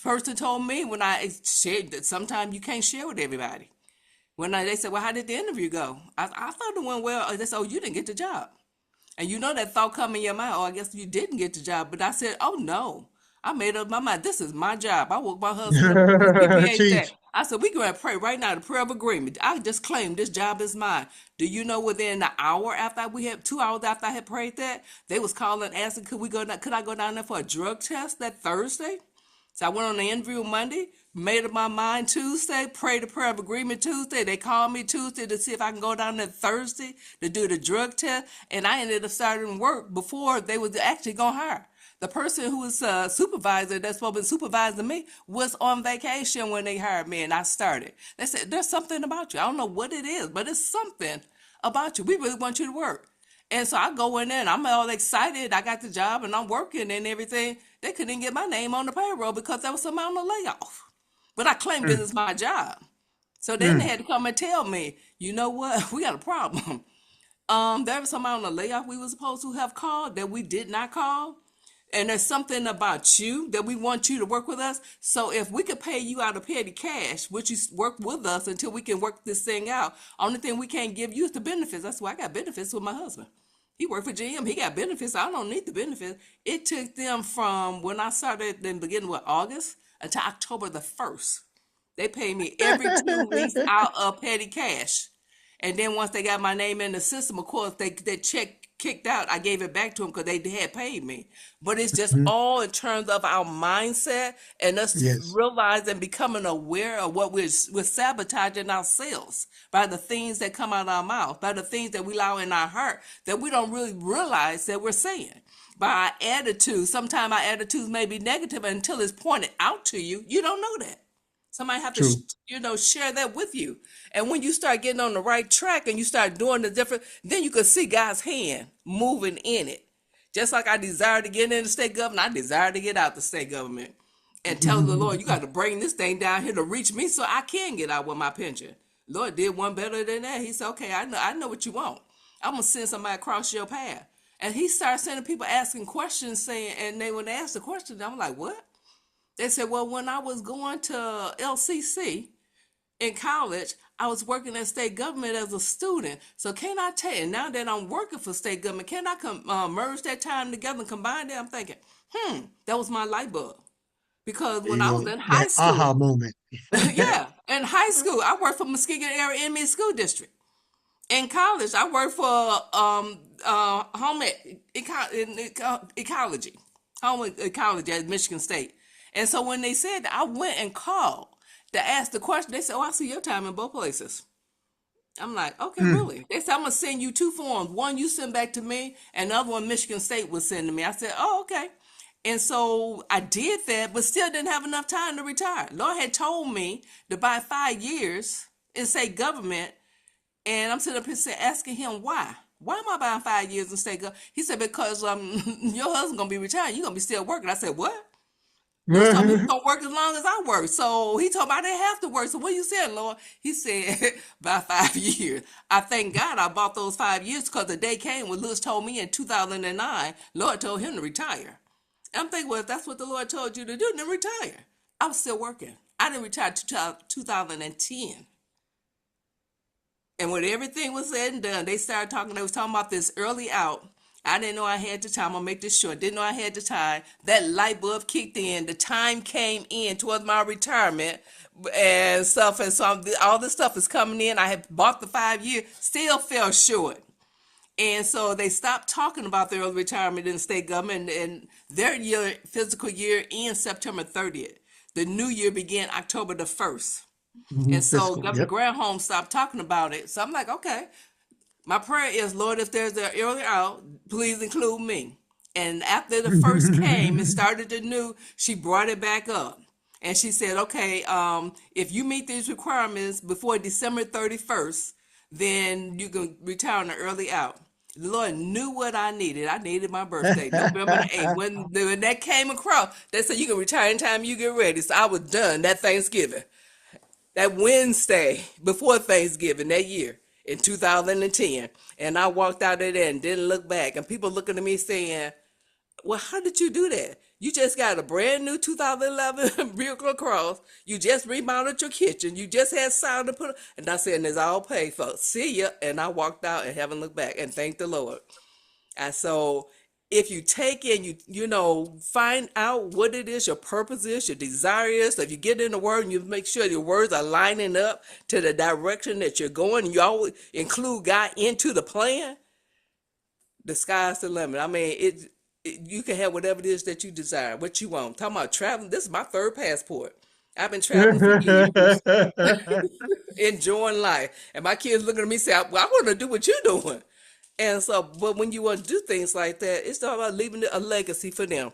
Person told me when I shared that sometimes you can't share with everybody. They said, well, how did the interview go? I thought it went well. They said, oh, you didn't get the job. And you know that thought come in your mind, oh, I guess you didn't get the job. But I said, oh, no. I made up my mind. This is my job. I woke my husband up. His CPA said, Teach. I said, we going to pray right now, the prayer of agreement. I just claimed this job is mine. Do you know within an hour after 2 hours after I had prayed that, they was calling asking, could I go down there for a drug test that Thursday? So I went on the interview Monday, made up my mind Tuesday, prayed the prayer of agreement Tuesday. They called me Tuesday to see if I can go down there Thursday to do the drug test. And I ended up starting work before they was actually going to hire. The person who was supervisor that's supposed to be supervising me was on vacation when they hired me, and I started. They said, there's something about you. I don't know what it is, but it's something about you. We really want you to work. And so I go in there and I'm all excited. I got the job and I'm working and everything. They couldn't get my name on the payroll because there was somebody on the layoff. But I claimed this is my job. So then they had to come and tell me, you know what? We got a problem. There was somebody on the layoff we were supposed to have called that we did not call. And there's something about you that we want you to work with us. So if we could pay you out of petty cash, would you work with us until we can work this thing out? Only thing we can't give you is the benefits. That's why I got benefits with my husband. He worked for GM. He got benefits. I don't need the benefits. It took them from when I started in the beginning of August until October the 1st. They paid me every 2 weeks out of petty cash. And then once they got my name in the system, of course, they check kicked out. I gave it back to them because they had paid me. But it's just all in terms of our mindset and us Yes. realizing, becoming aware of what we're sabotaging ourselves by the things that come out of our mouth, by the things that we allow in our heart that we don't really realize that we're saying. By our attitude, sometimes our attitudes may be negative until it's pointed out to you. You don't know that. Somebody have to, True. share that with you. And when you start getting on the right track and you start doing the different, then you can see God's hand moving in it. Just like I desire to get in the state government, I desire to get out the state government and tell the Lord, you got to bring this thing down here to reach me so I can get out with my pension. Lord did one better than that. He said, okay, I know what you want. I'm going to send somebody across your path. And he started sending people asking questions saying, and when they asked the question, I'm like, what? They said, well, when I was going to LCC in college, I was working at state government as a student. So can I tell you, now that I'm working for state government, can I merge that time together and combine that? I'm thinking, that was my light bulb. Because when I was in high That aha school, moment. yeah, in high school, I worked for Muskegon Area Inmate School District. In college, I worked for home ecology at Michigan State. And so when they said that, I went and called to ask the question. They said, oh, I see your time in both places. I'm like, okay, really? They said, I'm going to send you 2 forms. One you send back to me, and the other one Michigan State will send to me. I said, oh, okay. And so I did that, but still didn't have enough time to retire. Lord had told me to buy 5 years in state government, and I'm sitting up here asking him why. why am I buying 5 years and stay go? He said, because your husband gonna be retired, you gonna be still working. I said, what? Lord told me he was gonna work as long as I work. So he told me I didn't have to work. So what you saying, Lord? He said, by 5 years. I thank God I bought those 5 years because the day came when Lewis told me in 2009, Lord told him to retire. I'm thinking, well, if that's what the Lord told you to do, then retire. I was still working. I didn't retire 2010. And when everything was said and done, they was talking about this early out. I didn't know I had the time. I'm gonna make this short. Didn't know I had the time. That light bulb kicked in. The time came in towards my retirement and stuff. And so all this stuff is coming in. I had bought the 5 year, still fell short. And so they stopped talking about the early retirement in the state government, and their physical year ends September 30th. The new year began October the 1st. And so Fiscal. Governor Yep. Granholm stopped talking about it. So I'm like, okay, my prayer is, Lord, if there's an early out, please include me. And after the first came and started the new, she brought it back up. And she said, okay, if you meet these requirements before December 31st, then you can retire on the early out. The Lord knew what I needed. I needed my birthday, November the 8th. When that came across, they said you can retire anytime you get ready. So I was done that Thanksgiving, that Wednesday before Thanksgiving that year in 2010. And I walked out of there and didn't look back. And people looking at me saying, well, how did you do that? You just got a brand new 2011 vehicle cross. You just remodeled your kitchen. You just had sound to put. And I said, and it's all paid for. See ya. And I walked out and haven't looked back. And thank the Lord. And so if you take in, find out what it is, your purpose is, your desire is. So if you get in the word and you make sure your words are lining up to the direction that you're going, and you always include God into the plan, the sky's the limit. I mean, you can have whatever it is that you desire, what you want. I'm talking about traveling. This is my third passport. I've been traveling for years, enjoying life. And my kids looking at me say, well, I want to do what you're doing. And so, but when you want to do things like that, it's all about leaving a legacy for them,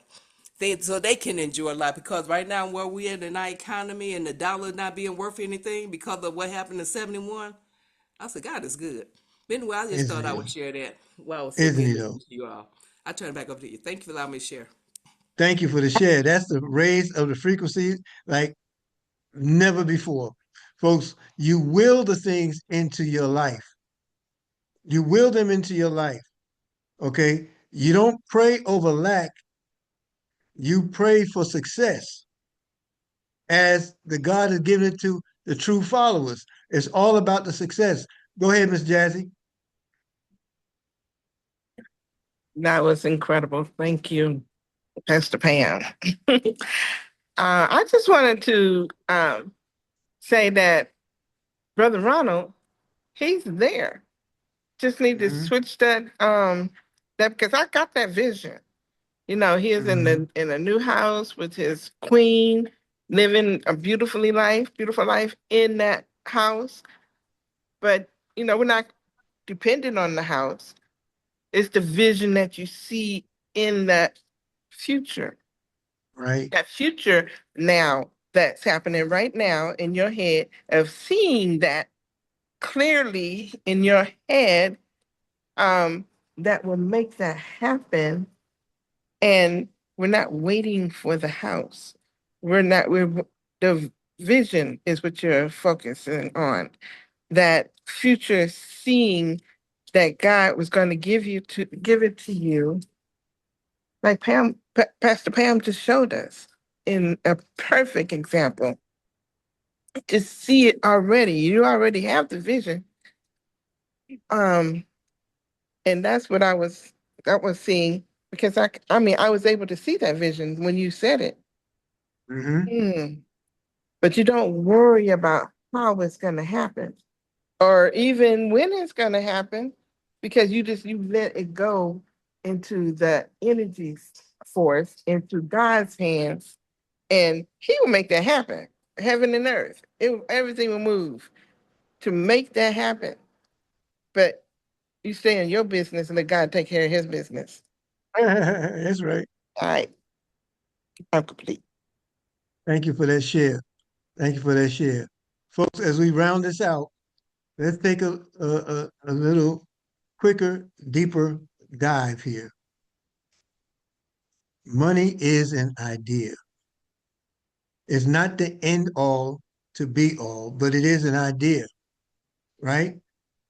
so they can enjoy life. Because right now, where we're in our economy and the dollar not being worth anything because of what happened in '71, I said, God is good. But anyway, I just Isn't thought he I would though? share that while I was sitting Isn't here he listening though? to you all. I turn it back over to you. Thank you for allowing me to share. Thank you for the share. That's the raise of the frequency like never before. Folks, you will the things into your life. You will them into your life. Okay. You don't pray over lack, you pray for success as the God has given it to the true followers. It's all about the success. Go ahead, Miss Jazzy. That was incredible. Thank you, Pastor Pam. I just wanted to say that Brother Ronald, he's there. Just need to Mhm, switch that because I got that vision. He is in mhm. a new house with his queen, living a beautiful life in that house. But we're not dependent on the house. It's the vision that you see in that future. Right. That future now that's happening right now in your head of seeing that clearly in your head, that will make that happen. And we're not waiting for the house. The vision is what you're focusing on. That future seeing that God was going to give it to you, like Pastor Pam just showed us in a perfect example. To see it already. You already have the vision. Um, and that's what I was seeing because I mean, I was able to see that vision when you said it. Mhm. Hmm. But you don't worry about how it's going to happen or even when it's going to happen because you let it go into the energy force, into God's hands, and He will make that happen. Heaven and earth, everything will move to make that happen. But you stay in your business and let God take care of His business. That's right. All right, I'm complete. Thank you for that share. Thank you for that share. Folks, as we round this out, let's take a little quicker, deeper dive here. Money is an idea. It's not the end all to be all, but it is an idea, right?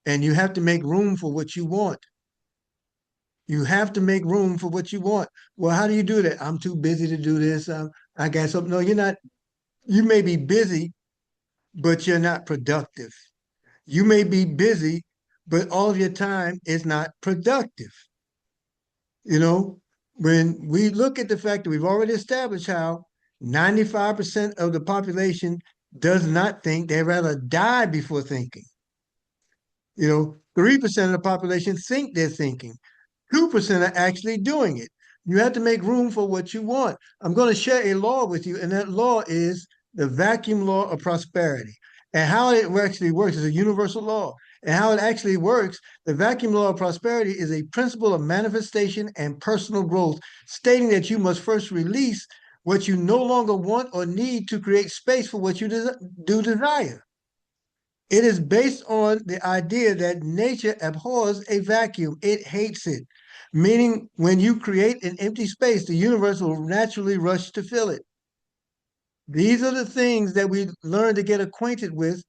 And you have to make room for what you want. You have to make room for what you want. Well, how do you do that? I'm too busy to do this. I got something. No, you're not. You may be busy, but you're not productive. You may be busy, but all of your time is not productive. You know, when we look at the fact that we've already established how 95% of the population does not think, they rather die before thinking. 3% of the population think they're thinking. 2% are actually doing it. You have to make room for what you want. I'm going to share a law with you, and that law is the vacuum law of prosperity. And how it actually works is a universal law. And how it actually works, the vacuum law of prosperity is a principle of manifestation and personal growth, stating that you must first release what you no longer want or need to create space for what you do desire. It is based on the idea that nature abhors a vacuum. It hates it, meaning when you create an empty space, the universe will naturally rush to fill it. These are the things that we learn to get acquainted with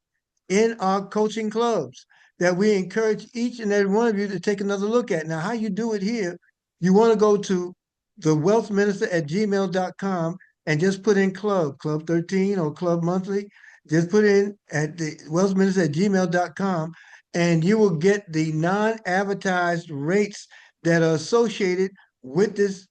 in our coaching clubs that we encourage each and every one of you to take another look at. Now, how you do it here, you want to go to thewealthminister@gmail.com and just put in club 13 or club monthly. Just put in at the wealthminister@gmail.com and you will get the non-advertised rates that are associated with this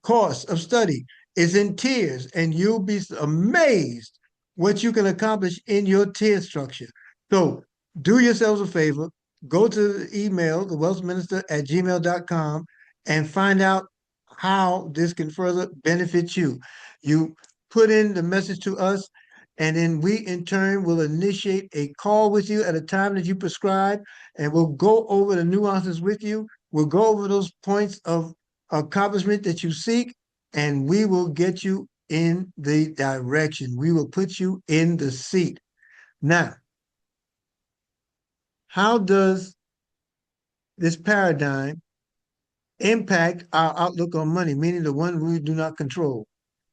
course of study. It's in tiers, and you'll be amazed what you can accomplish in your tier structure. So do yourselves a favor, go to the email, thewealthminister@gmail.com, and find out how this can further benefit you. You put in the message to us, and then we in turn will initiate a call with you at a time that you prescribe, and we'll go over the nuances with you. We'll go over those points of accomplishment that you seek, and we will get you in the direction. We will put you in the seat. Now, how does this paradigm impact our outlook on money, meaning the one we do not control?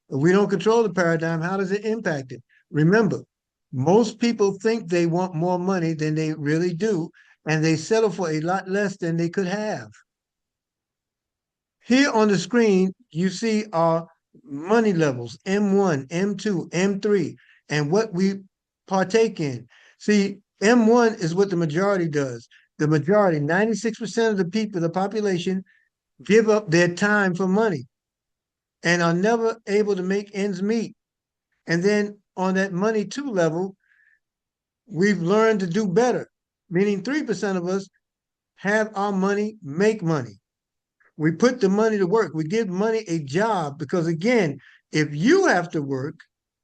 If we don't control the paradigm, how does it impact it? Remember, most people think they want more money than they really do, and they settle for a lot less than they could have. Here on the screen, you see our money levels, M1, M2, M3, and what we partake in. See, M1 is what the majority does. The majority, 96% of the people, the population, give up their time for money and are never able to make ends meet. And then on that money 2 level, we've learned to do better, meaning 3% of us have our money make money. We put the money to work. We give money a job because, again, if you have to work,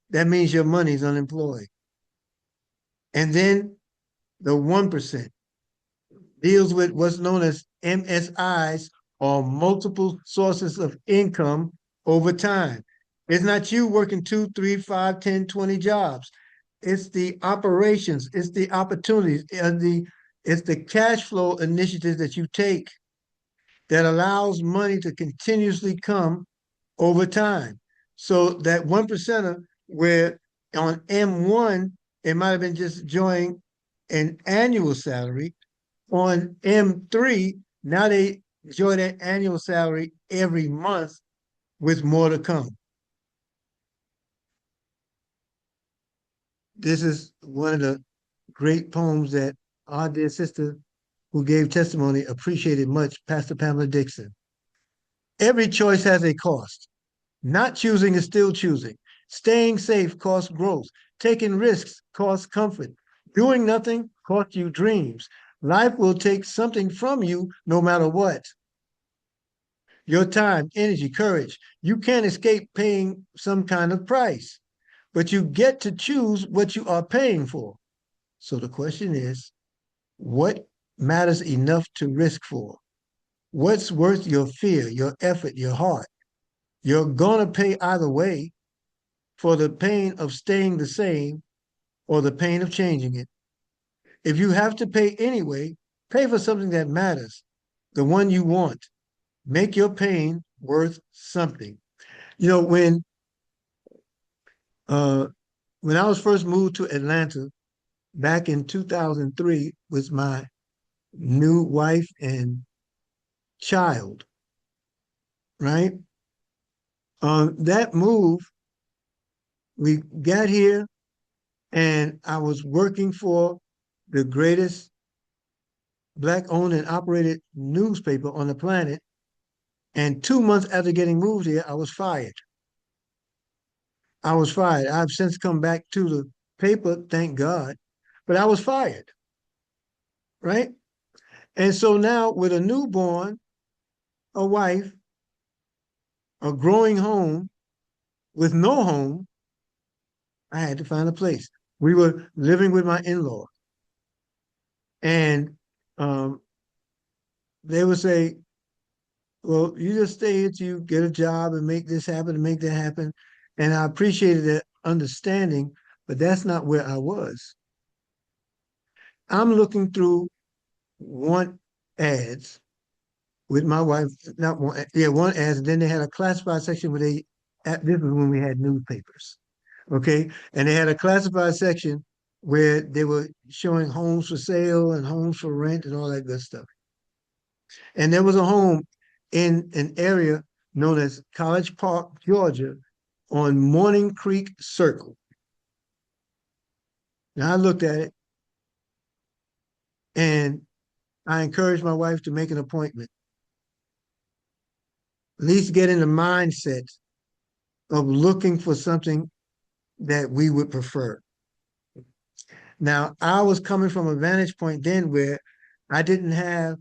that means your money is unemployed. And then the 1% deals with what's known as MSIs, or multiple sources of income over time. It's not you working 2, 3, 5, 10, 20 jobs. It's the operations, it's the opportunities, it's the cash flow initiatives that you take that allows money to continuously come over time. So that 1%er, where on M1, it might have been just enjoying an annual salary. On M3, now they enjoy that annual salary every month with more to come. This is one of the great poems that our dear sister who gave testimony appreciated much, Pastor Pamela Dixon. Every choice has a cost. Not choosing is still choosing. Staying safe costs growth. Taking risks costs comfort. Doing nothing costs you dreams. Life will take something from you no matter what. Your time, energy, courage. You can't escape paying some kind of price, but you get to choose what you are paying for. So the question is, what matters enough to risk for? What's worth your fear, your effort, your heart? You're going to pay either way for the pain of staying the same or the pain of changing it. If you have to pay anyway, Pay for something that matters, the one you want. Make your pain worth something. You know, uh, when I was first moved to Atlanta back in 2003 with my new wife and child, right? On that move, we got here and I was working for the greatest Black owned and operated newspaper on the planet. And 2 months after getting moved here, I was fired. I was fired. I've since come back to the paper, thank God, but I was fired, right? And so now with a newborn, a wife, a growing home with no home, I had to find a place. We were living with my in-law, and um, they would say, "Well, you just stay here till you get a job and make this happen and make that happen." And I appreciated that understanding, but that's not where I was. I'm looking through want ads with my wife, not one, yeah, one ads, and then they had a classified section where this was when we had newspapers, okay? And they had a classified section where they were showing homes for sale and homes for rent and all that good stuff. And there was a home in an area known as College Park, Georgia, on Morning Creek Circle. Now I looked at it and I encouraged my wife to make an appointment, at least get in the mindset of looking for something that we would prefer. Now, I was coming from a vantage point then where I didn't have,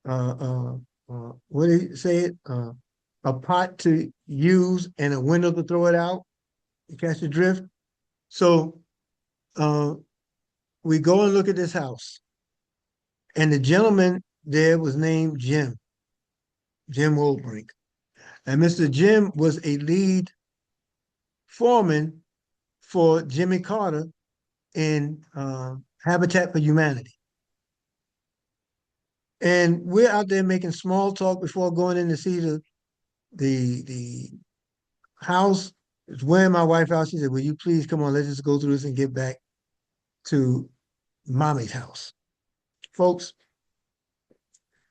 uh, uh, what do you say it? A pot to use and a window to throw it out. You catch the drift? So uh, we go and look at this house. And the gentleman there was named Jim Woldbrink. And Mr. Jim was a lead foreman for Jimmy Carter in Habitat for Humanity. And we're out there making small talk before going in to see the house. It's wearing my wife out. She said, "Will you please come on, let's just go through this and get back to mommy's house." Folks,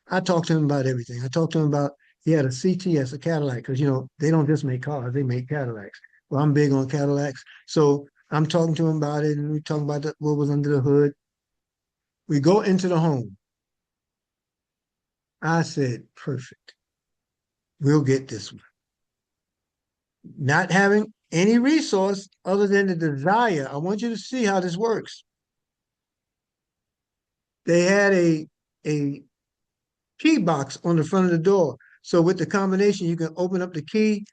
I talked to him about everything. I talked to him about he had a CTS, a Cadillac, because they don't just make cars, they make Cadillacs. Well, I'm big on Cadillacs. So I'm talking to him about it, and we talking about what was under the hood. We go into the home. I said, perfect. We'll get this one. Not having any resource other than the desire. I want you to see how this works. They had a key box on the front of the door. So with the combination, you can open up the key,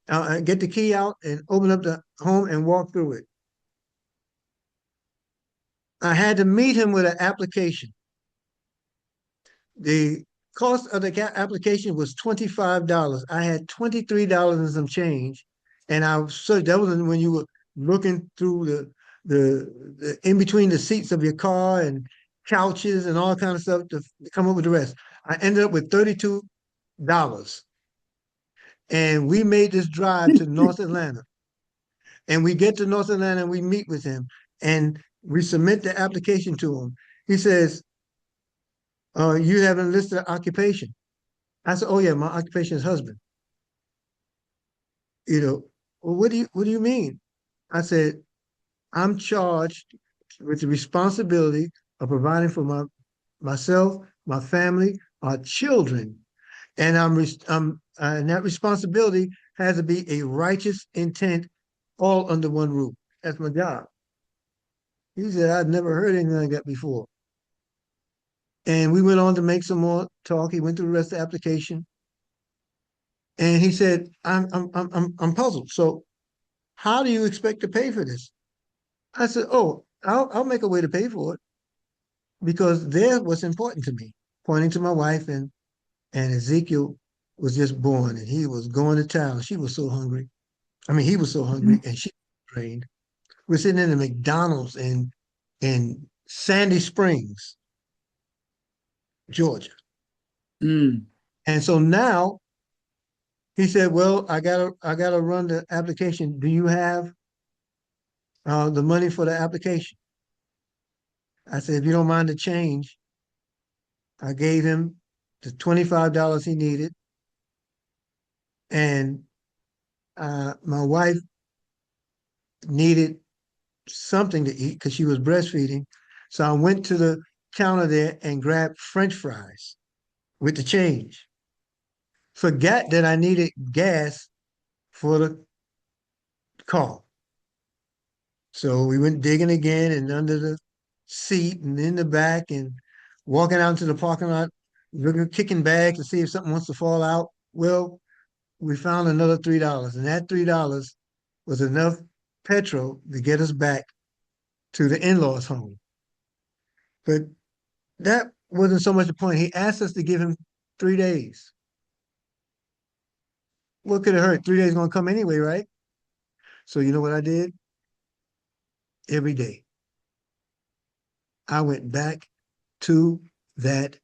get the key out and open up the home and walk through it. I had to meet him with an application. The cost of the application was $25. I had $23 and some change. And so that was when you were looking through the in between the seats of your car and couches and all kind of stuff to come up with the rest. I ended up with $32. And we made this drive to North Atlanta. And we get to North Atlanta and we meet with him and we submit the application to him. He says, "You haven't listed an occupation." I said, "Oh yeah, my occupation is husband." Well, what do you mean? I said, "I'm charged with the responsibility of providing for myself, my family, our children, and and that responsibility has to be a righteous intent, all under one roof. That's my job." He said, "I've never heard anything like that before." And we went on to make some more talk. He went through the rest of the application, and he said, I'm puzzled. So, how do you expect to pay for this?" I said, "Oh, I'll make a way to pay for it because they're what's important to me." Pointing to my wife, and Ezekiel was just born, and he was going to town. She was so hungry. I mean, he was so hungry, and she was drained. We're sitting in the McDonald's in Sandy Springs, Georgia. Mm. And so now he said, well, I gotta run the application. Do you have the money for the application? I said, if you don't mind the change, I gave him the $25 he needed. And my wife needed something to eat because she was breastfeeding. So I went to the counter there and grabbed French fries with the change. Forgot that I needed gas for the car. So we went digging again and under the seat and in the back and walking out into the parking lot, looking, kicking bags to see if something wants to fall out. Well, we found another $3, and that $3 was enough petrol to get us back to the in-laws' home. But that wasn't so much the point. He asked us to give him 3 days. What could it hurt? 3 days gonna come anyway, right? So you know what I did? Every day, I went back to that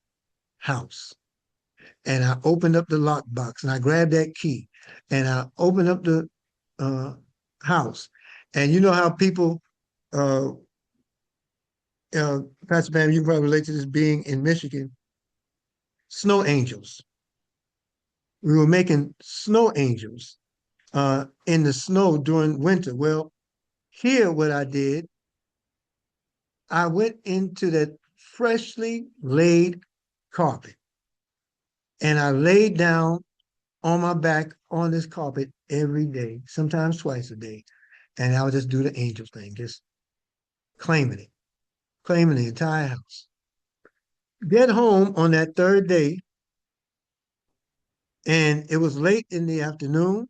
house and I opened up the lockbox and I grabbed that key and I opened up the uh, house. And you know how people, uh, Pastor Pam, you can probably relate to this being in Michigan, snow angels. We were making snow angels in the snow during winter. Well, here what I did, I went into that freshly laid carpet and I laid down on my back on this carpet every day, sometimes twice a day. And I would just do the angel thing, just claiming the entire house. Get home on that third day, and it was late in the afternoon,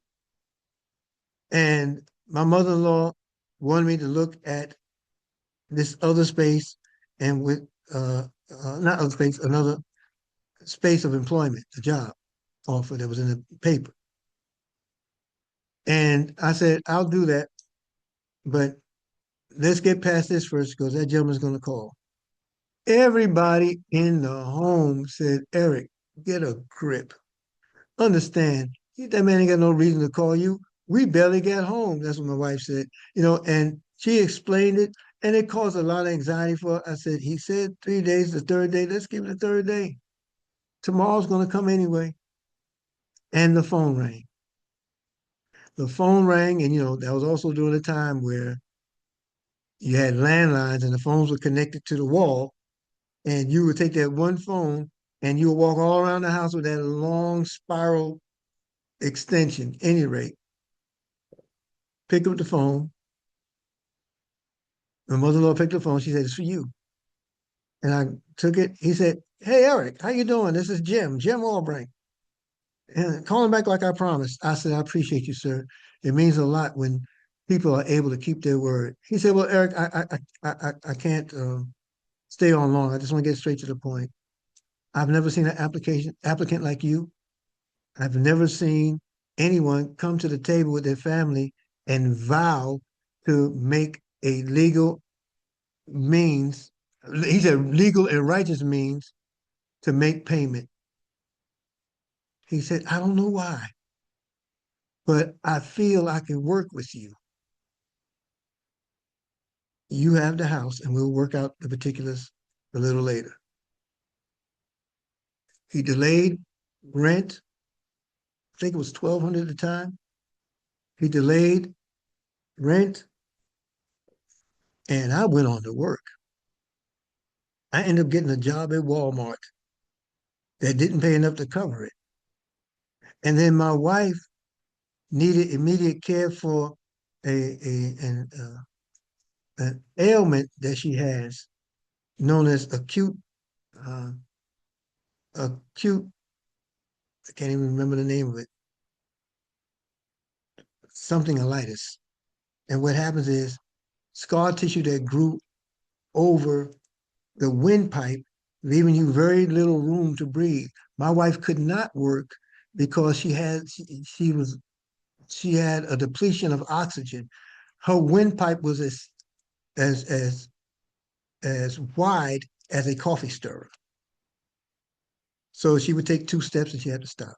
and my mother-in-law wanted me to look at this other space and with not other space, another space of employment, a job offer that was in the paper. And I said, I'll do that, but let's get past this first because that gentleman's going to call. Everybody in the home said, Eric, get a grip. Understand, that man ain't got no reason to call you. We barely got home. That's what my wife said, and she explained it, and it caused a lot of anxiety for her. I said, he said 3 days, the third day, let's give it the third day. Tomorrow's going to come anyway. And the phone rang. The phone rang, and that was also during a time where you had landlines and the phones were connected to the wall, and you would take that one phone and you would walk all around the house with that long spiral extension, any rate. Pick up the phone. My mother-in-law picked up the phone. She said, it's for you. And I took it. He said, hey, Eric, how you doing? This is Jim Albrecht. And calling back like I promised. I said, I appreciate you, sir. It means a lot when people are able to keep their word. He said, well, Eric, I can't stay on long. I just want to get straight to the point. I've never seen an applicant like you. I've never seen anyone come to the table with their family and vow to make a legal means, he said legal and righteous means to make payment. He said, I don't know why, but I feel I can work with you. You have the house and we'll work out the particulars a little later. He delayed rent. I think it was $1,200 at the time. He delayed rent and I went on to work. I ended up getting a job at Walmart that didn't pay enough to cover it. And then my wife needed immediate care for an ailment that she has known as uh, acute, I can't even remember the name of it, something colitis. And what happens is scar tissue that grew over the windpipe, leaving you very little room to breathe. My wife could not work because she had a depletion of oxygen. Her windpipe was as wide as a coffee stirrer. So she would take 2 steps and she had to stop.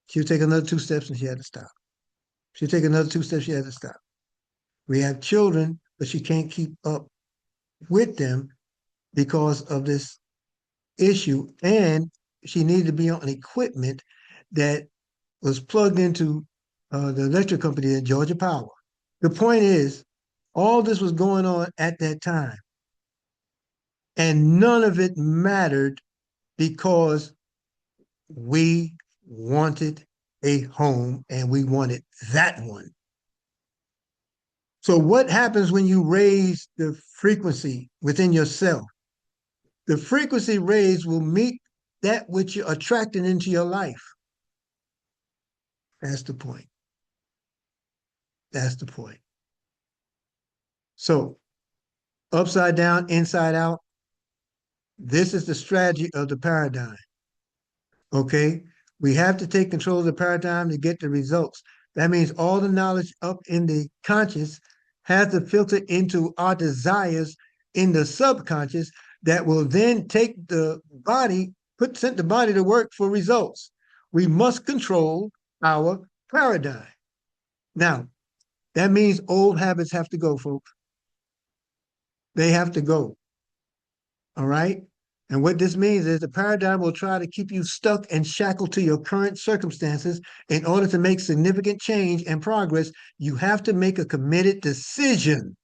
She would take another 2 steps and she had to stop. She'd take another 2 steps, she had to stop. We have children, but she can't keep up with them because of this issue. And she needed to be on equipment that was plugged into the electric company at Georgia Power. The point is, all this was going on at that time, and none of it mattered because we wanted a home and we wanted that one. So, what happens when you raise the frequency within yourself? The frequency raised will meet that which you're attracting into your life. That's the point. That's the point. So, upside down, inside out, this is the strategy of the paradigm. Okay? We have to take control of the paradigm to get the results. That means all the knowledge up in the conscious has to filter into our desires in the subconscious that will then take the body, send the body to work for results. We must control our paradigm. Now, that means old habits have to go, folks. They have to go. All right? And what this means is the paradigm will try to keep you stuck and shackled to your current circumstances. In order to make significant change and progress, you have to make a committed decision,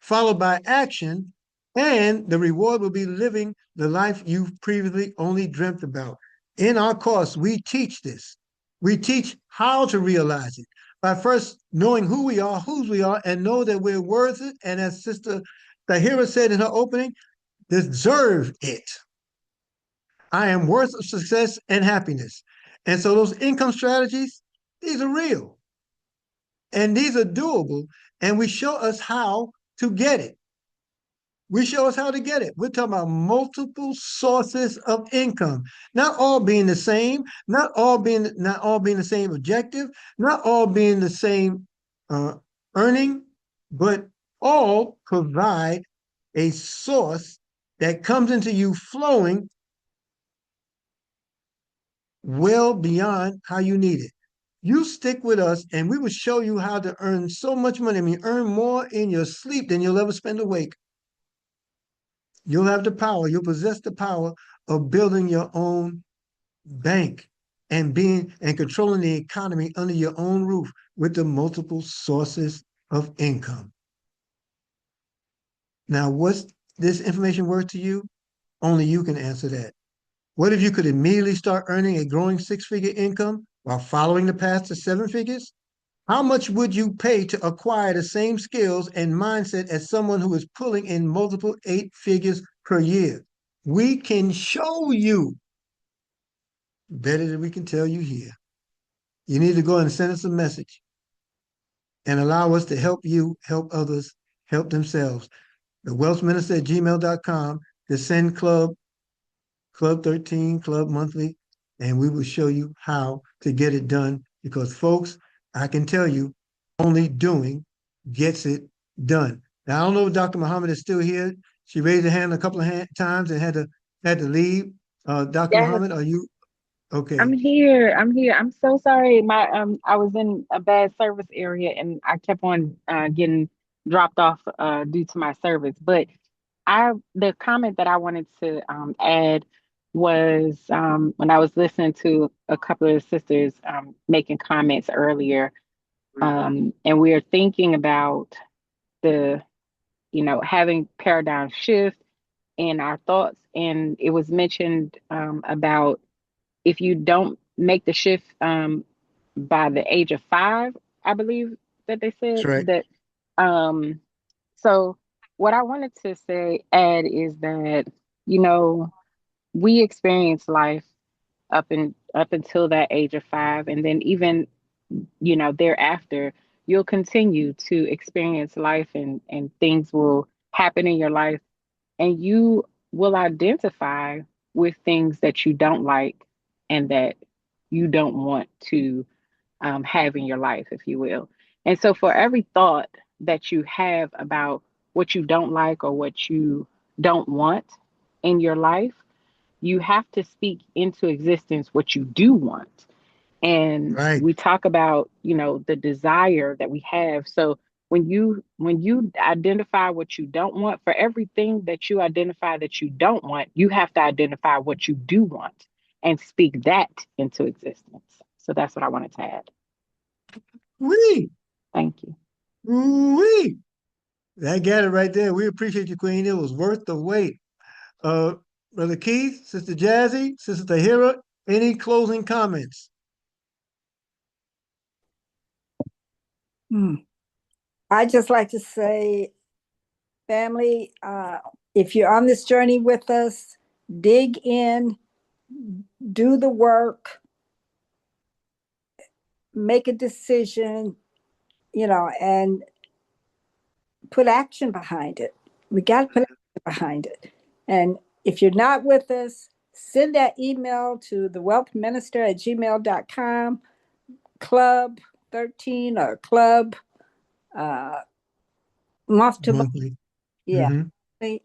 followed by action, and the reward will be living the life you've previously only dreamt about. In our course, we teach this. We teach how to realize it by first knowing who we are, whose we are, and know that we're worth it. And as Sister Tahira said in her opening, deserve it. I am worth of success and happiness. And so those income strategies, these are real. And these are doable. And we show us how to get it. We show us how to get it. We're talking about multiple sources of income, not all being the same, not all being the same objective, not all being the same earning, but all provide a source that comes into you flowing well beyond how you need it. You stick with us and we will show you how to earn so much money. I mean, earn more in your sleep than you'll ever spend awake. You'll have the power, you'll possess the power of building your own bank and being and controlling the economy under your own roof with the multiple sources of income. Now, what's this information worth to you? Only you can answer that. What if you could immediately start earning a growing 6-figure income while following the path to 7 figures? How much would you pay to acquire the same skills and mindset as someone who is pulling in multiple 8 figures per year? We can show you better than we can tell you here. You need to go and send us a message and allow us to help you, help others, help themselves. The wealthminister at gmail.com, the send club 13, Club Monthly, and we will show you how to get it done. Because, folks, I can tell you, only doing gets it done. Now, I don't know if Dr. Muhammad is still here. She raised her hand a couple of times and had to leave. Dr. Yes, Muhammad, are you okay? I'm here. I'm here. I'm so sorry. I was in a bad service area and I kept on getting dropped off due to my service. But the comment that I wanted to add was when I was listening to a couple of sisters making comments earlier, and we are thinking about the, having paradigm shift in our thoughts, and it was mentioned about if you don't make the shift by the age of 5, I believe that they That's said right. that. Um, so what I wanted to add is that, you know, we experience life up until that age of 5, and then even, thereafter, you'll continue to experience life, and things will happen in your life, and you will identify with things that you don't like and that you don't want to have in your life, if you will. And so, for every thought that you have about what you don't like or what you don't want in your life, you have to speak into existence what you do want. And Right. we talk about, the desire that we have. So when you identify what you don't want, for everything that you identify that you don't want, you have to identify what you do want and speak that into existence. So that's what I wanted to add. Wee, Thank you. wee. That got it right there. We appreciate you, Queen. It was worth the wait. Uh, Brother Keith, Sister Jazzy, Sister Tahira, any closing comments? I just like to say, family, if you're on this journey with us, dig in, do the work, make a decision, and put action behind it. We got to put action behind it. And if you're not with us, send that email to thewealthminister@gmail.com, club 13 or club month to month. Monthly. Yeah. Mhm.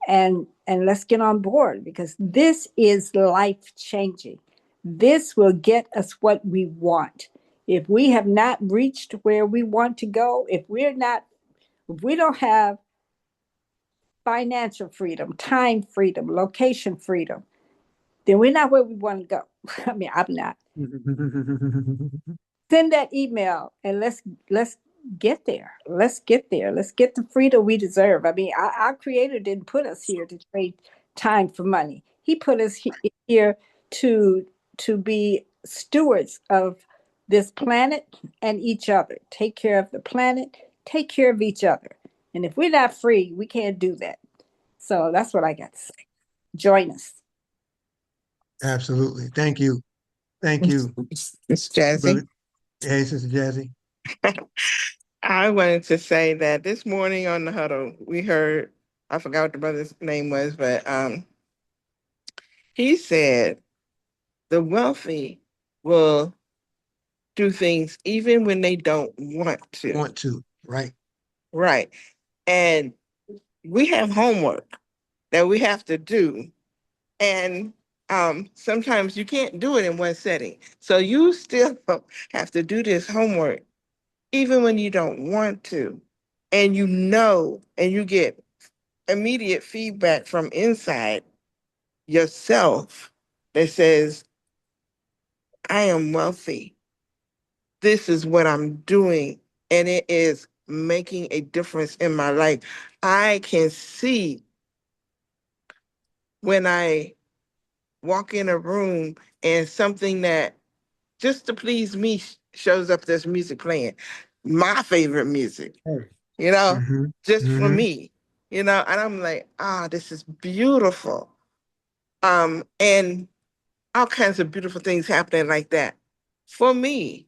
And let's get on board, because this is life changing. This will get us what we want. If we have not reached where we want to go, if we don't have financial freedom, time freedom, location freedom, then we're not where we want to go. I mean, I'm not. Send that email and let's get there. Let's get there. Let's get the freedom we deserve. I mean, our creator didn't put us here to trade time for money. He put us here to be stewards of this planet and each other. Take care of the planet, take care of each other. And if we're not free, we can't do that. So that's what I got to say. Join us. Absolutely. Thank you. Thank you, Miss Jazzy. brother. Hey, Sister Jazzy. I wanted to say that this morning on the huddle, we heard, I forgot what the brother's name was, but he said the wealthy will do things even when they don't want to. Want to, right? Right. And we have homework that we have to do. And sometimes you can't do it in one setting. So you still have to do this homework even when you don't want to. And and you get immediate feedback from inside yourself that says, I am wealthy. This is what I'm doing. And it is making a difference in my life. I can see when I walk in a room and something that just to please me shows up, there's music playing, my favorite music, Mm-hmm. just for Mm-hmm. me, and I'm like, this is beautiful. And all kinds of beautiful things happening like that for me.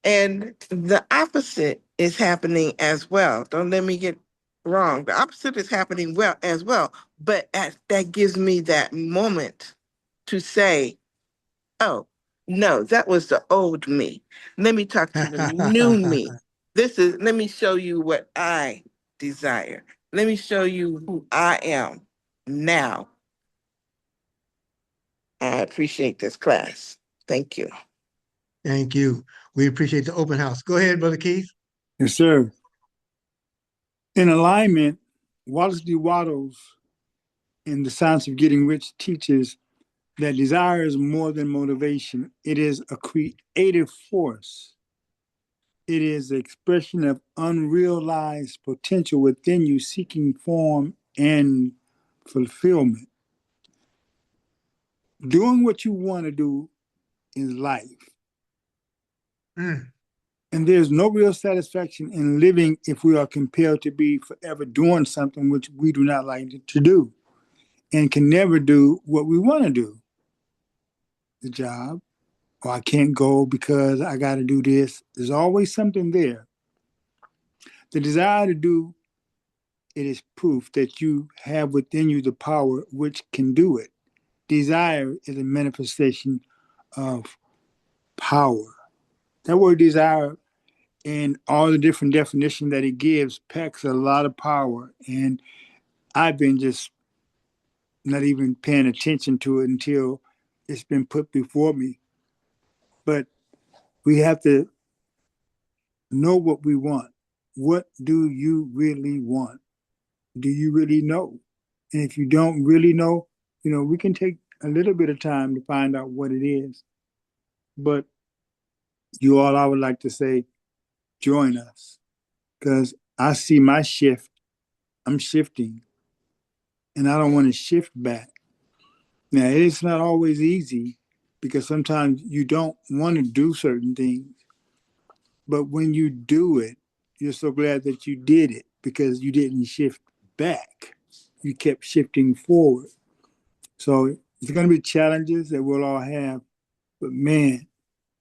And the opposite is happening as well. Don't let me get wrong. The opposite is happening well as well. But that gives me that moment to say, oh, no, that was the old me. Let me talk to the new me. Let me show you what I desire. Let me show you who I am now. I appreciate this class. Thank you. Thank you. We appreciate the open house. Go ahead, Brother Keith. Yes, sir. In alignment, Wallace D. Wattles in The Science of Getting Rich teaches that desire is more than motivation. It is a creative force. It is the expression of unrealized potential within you seeking form and fulfillment. Doing what you want to do is life. Mm. And there's no real satisfaction in living if we are compelled to be forever doing something which we do not like to do and can never do what we want to do. The job, or I can't go because I got to do this. There's always something there. The desire to do it is proof that you have within you the power which can do it. Desire is a manifestation of power. That word desire, and all the different definitions that it gives, packs a lot of power. And I've been just not even paying attention to it until it's been put before me. But we have to know what we want. What do you really want? Do you really know? And if you don't really know, we can take a little bit of time to find out what it is. But you all, I would like to say, join us, because I see my shift. I'm shifting, and I don't want to shift back. Now, it's not always easy, because sometimes you don't want to do certain things. But when you do it, you're so glad that you did it, because you didn't shift back. You kept shifting forward. So it's going to be challenges that we'll all have. But man,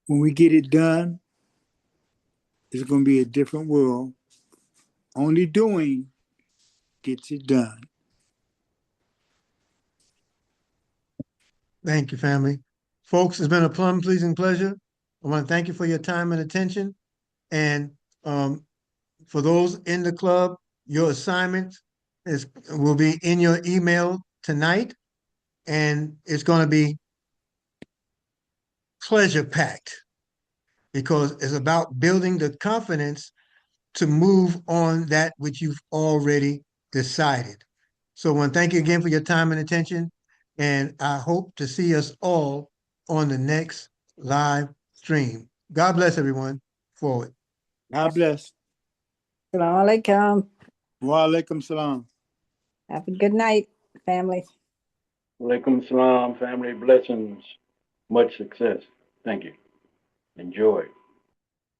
when we get it done, it's going to be a different world. Only doing gets it done. Thank you, family. Folks, it's been a plum pleasing pleasure. I want to thank you for your time and attention. And for those in the club, your assignment will be in your email tonight, and it's going to be pleasure packed, because it's about building the confidence to move on that which you've already decided. So I want to thank you again for your time and attention, and I hope to see us all on the next live stream. God bless everyone. Forward. God bless. Assalamu alaikum. Wa alaikum salam. Have a good night, family. Alaikum salam, family blessings. Much success. Thank you. Enjoy.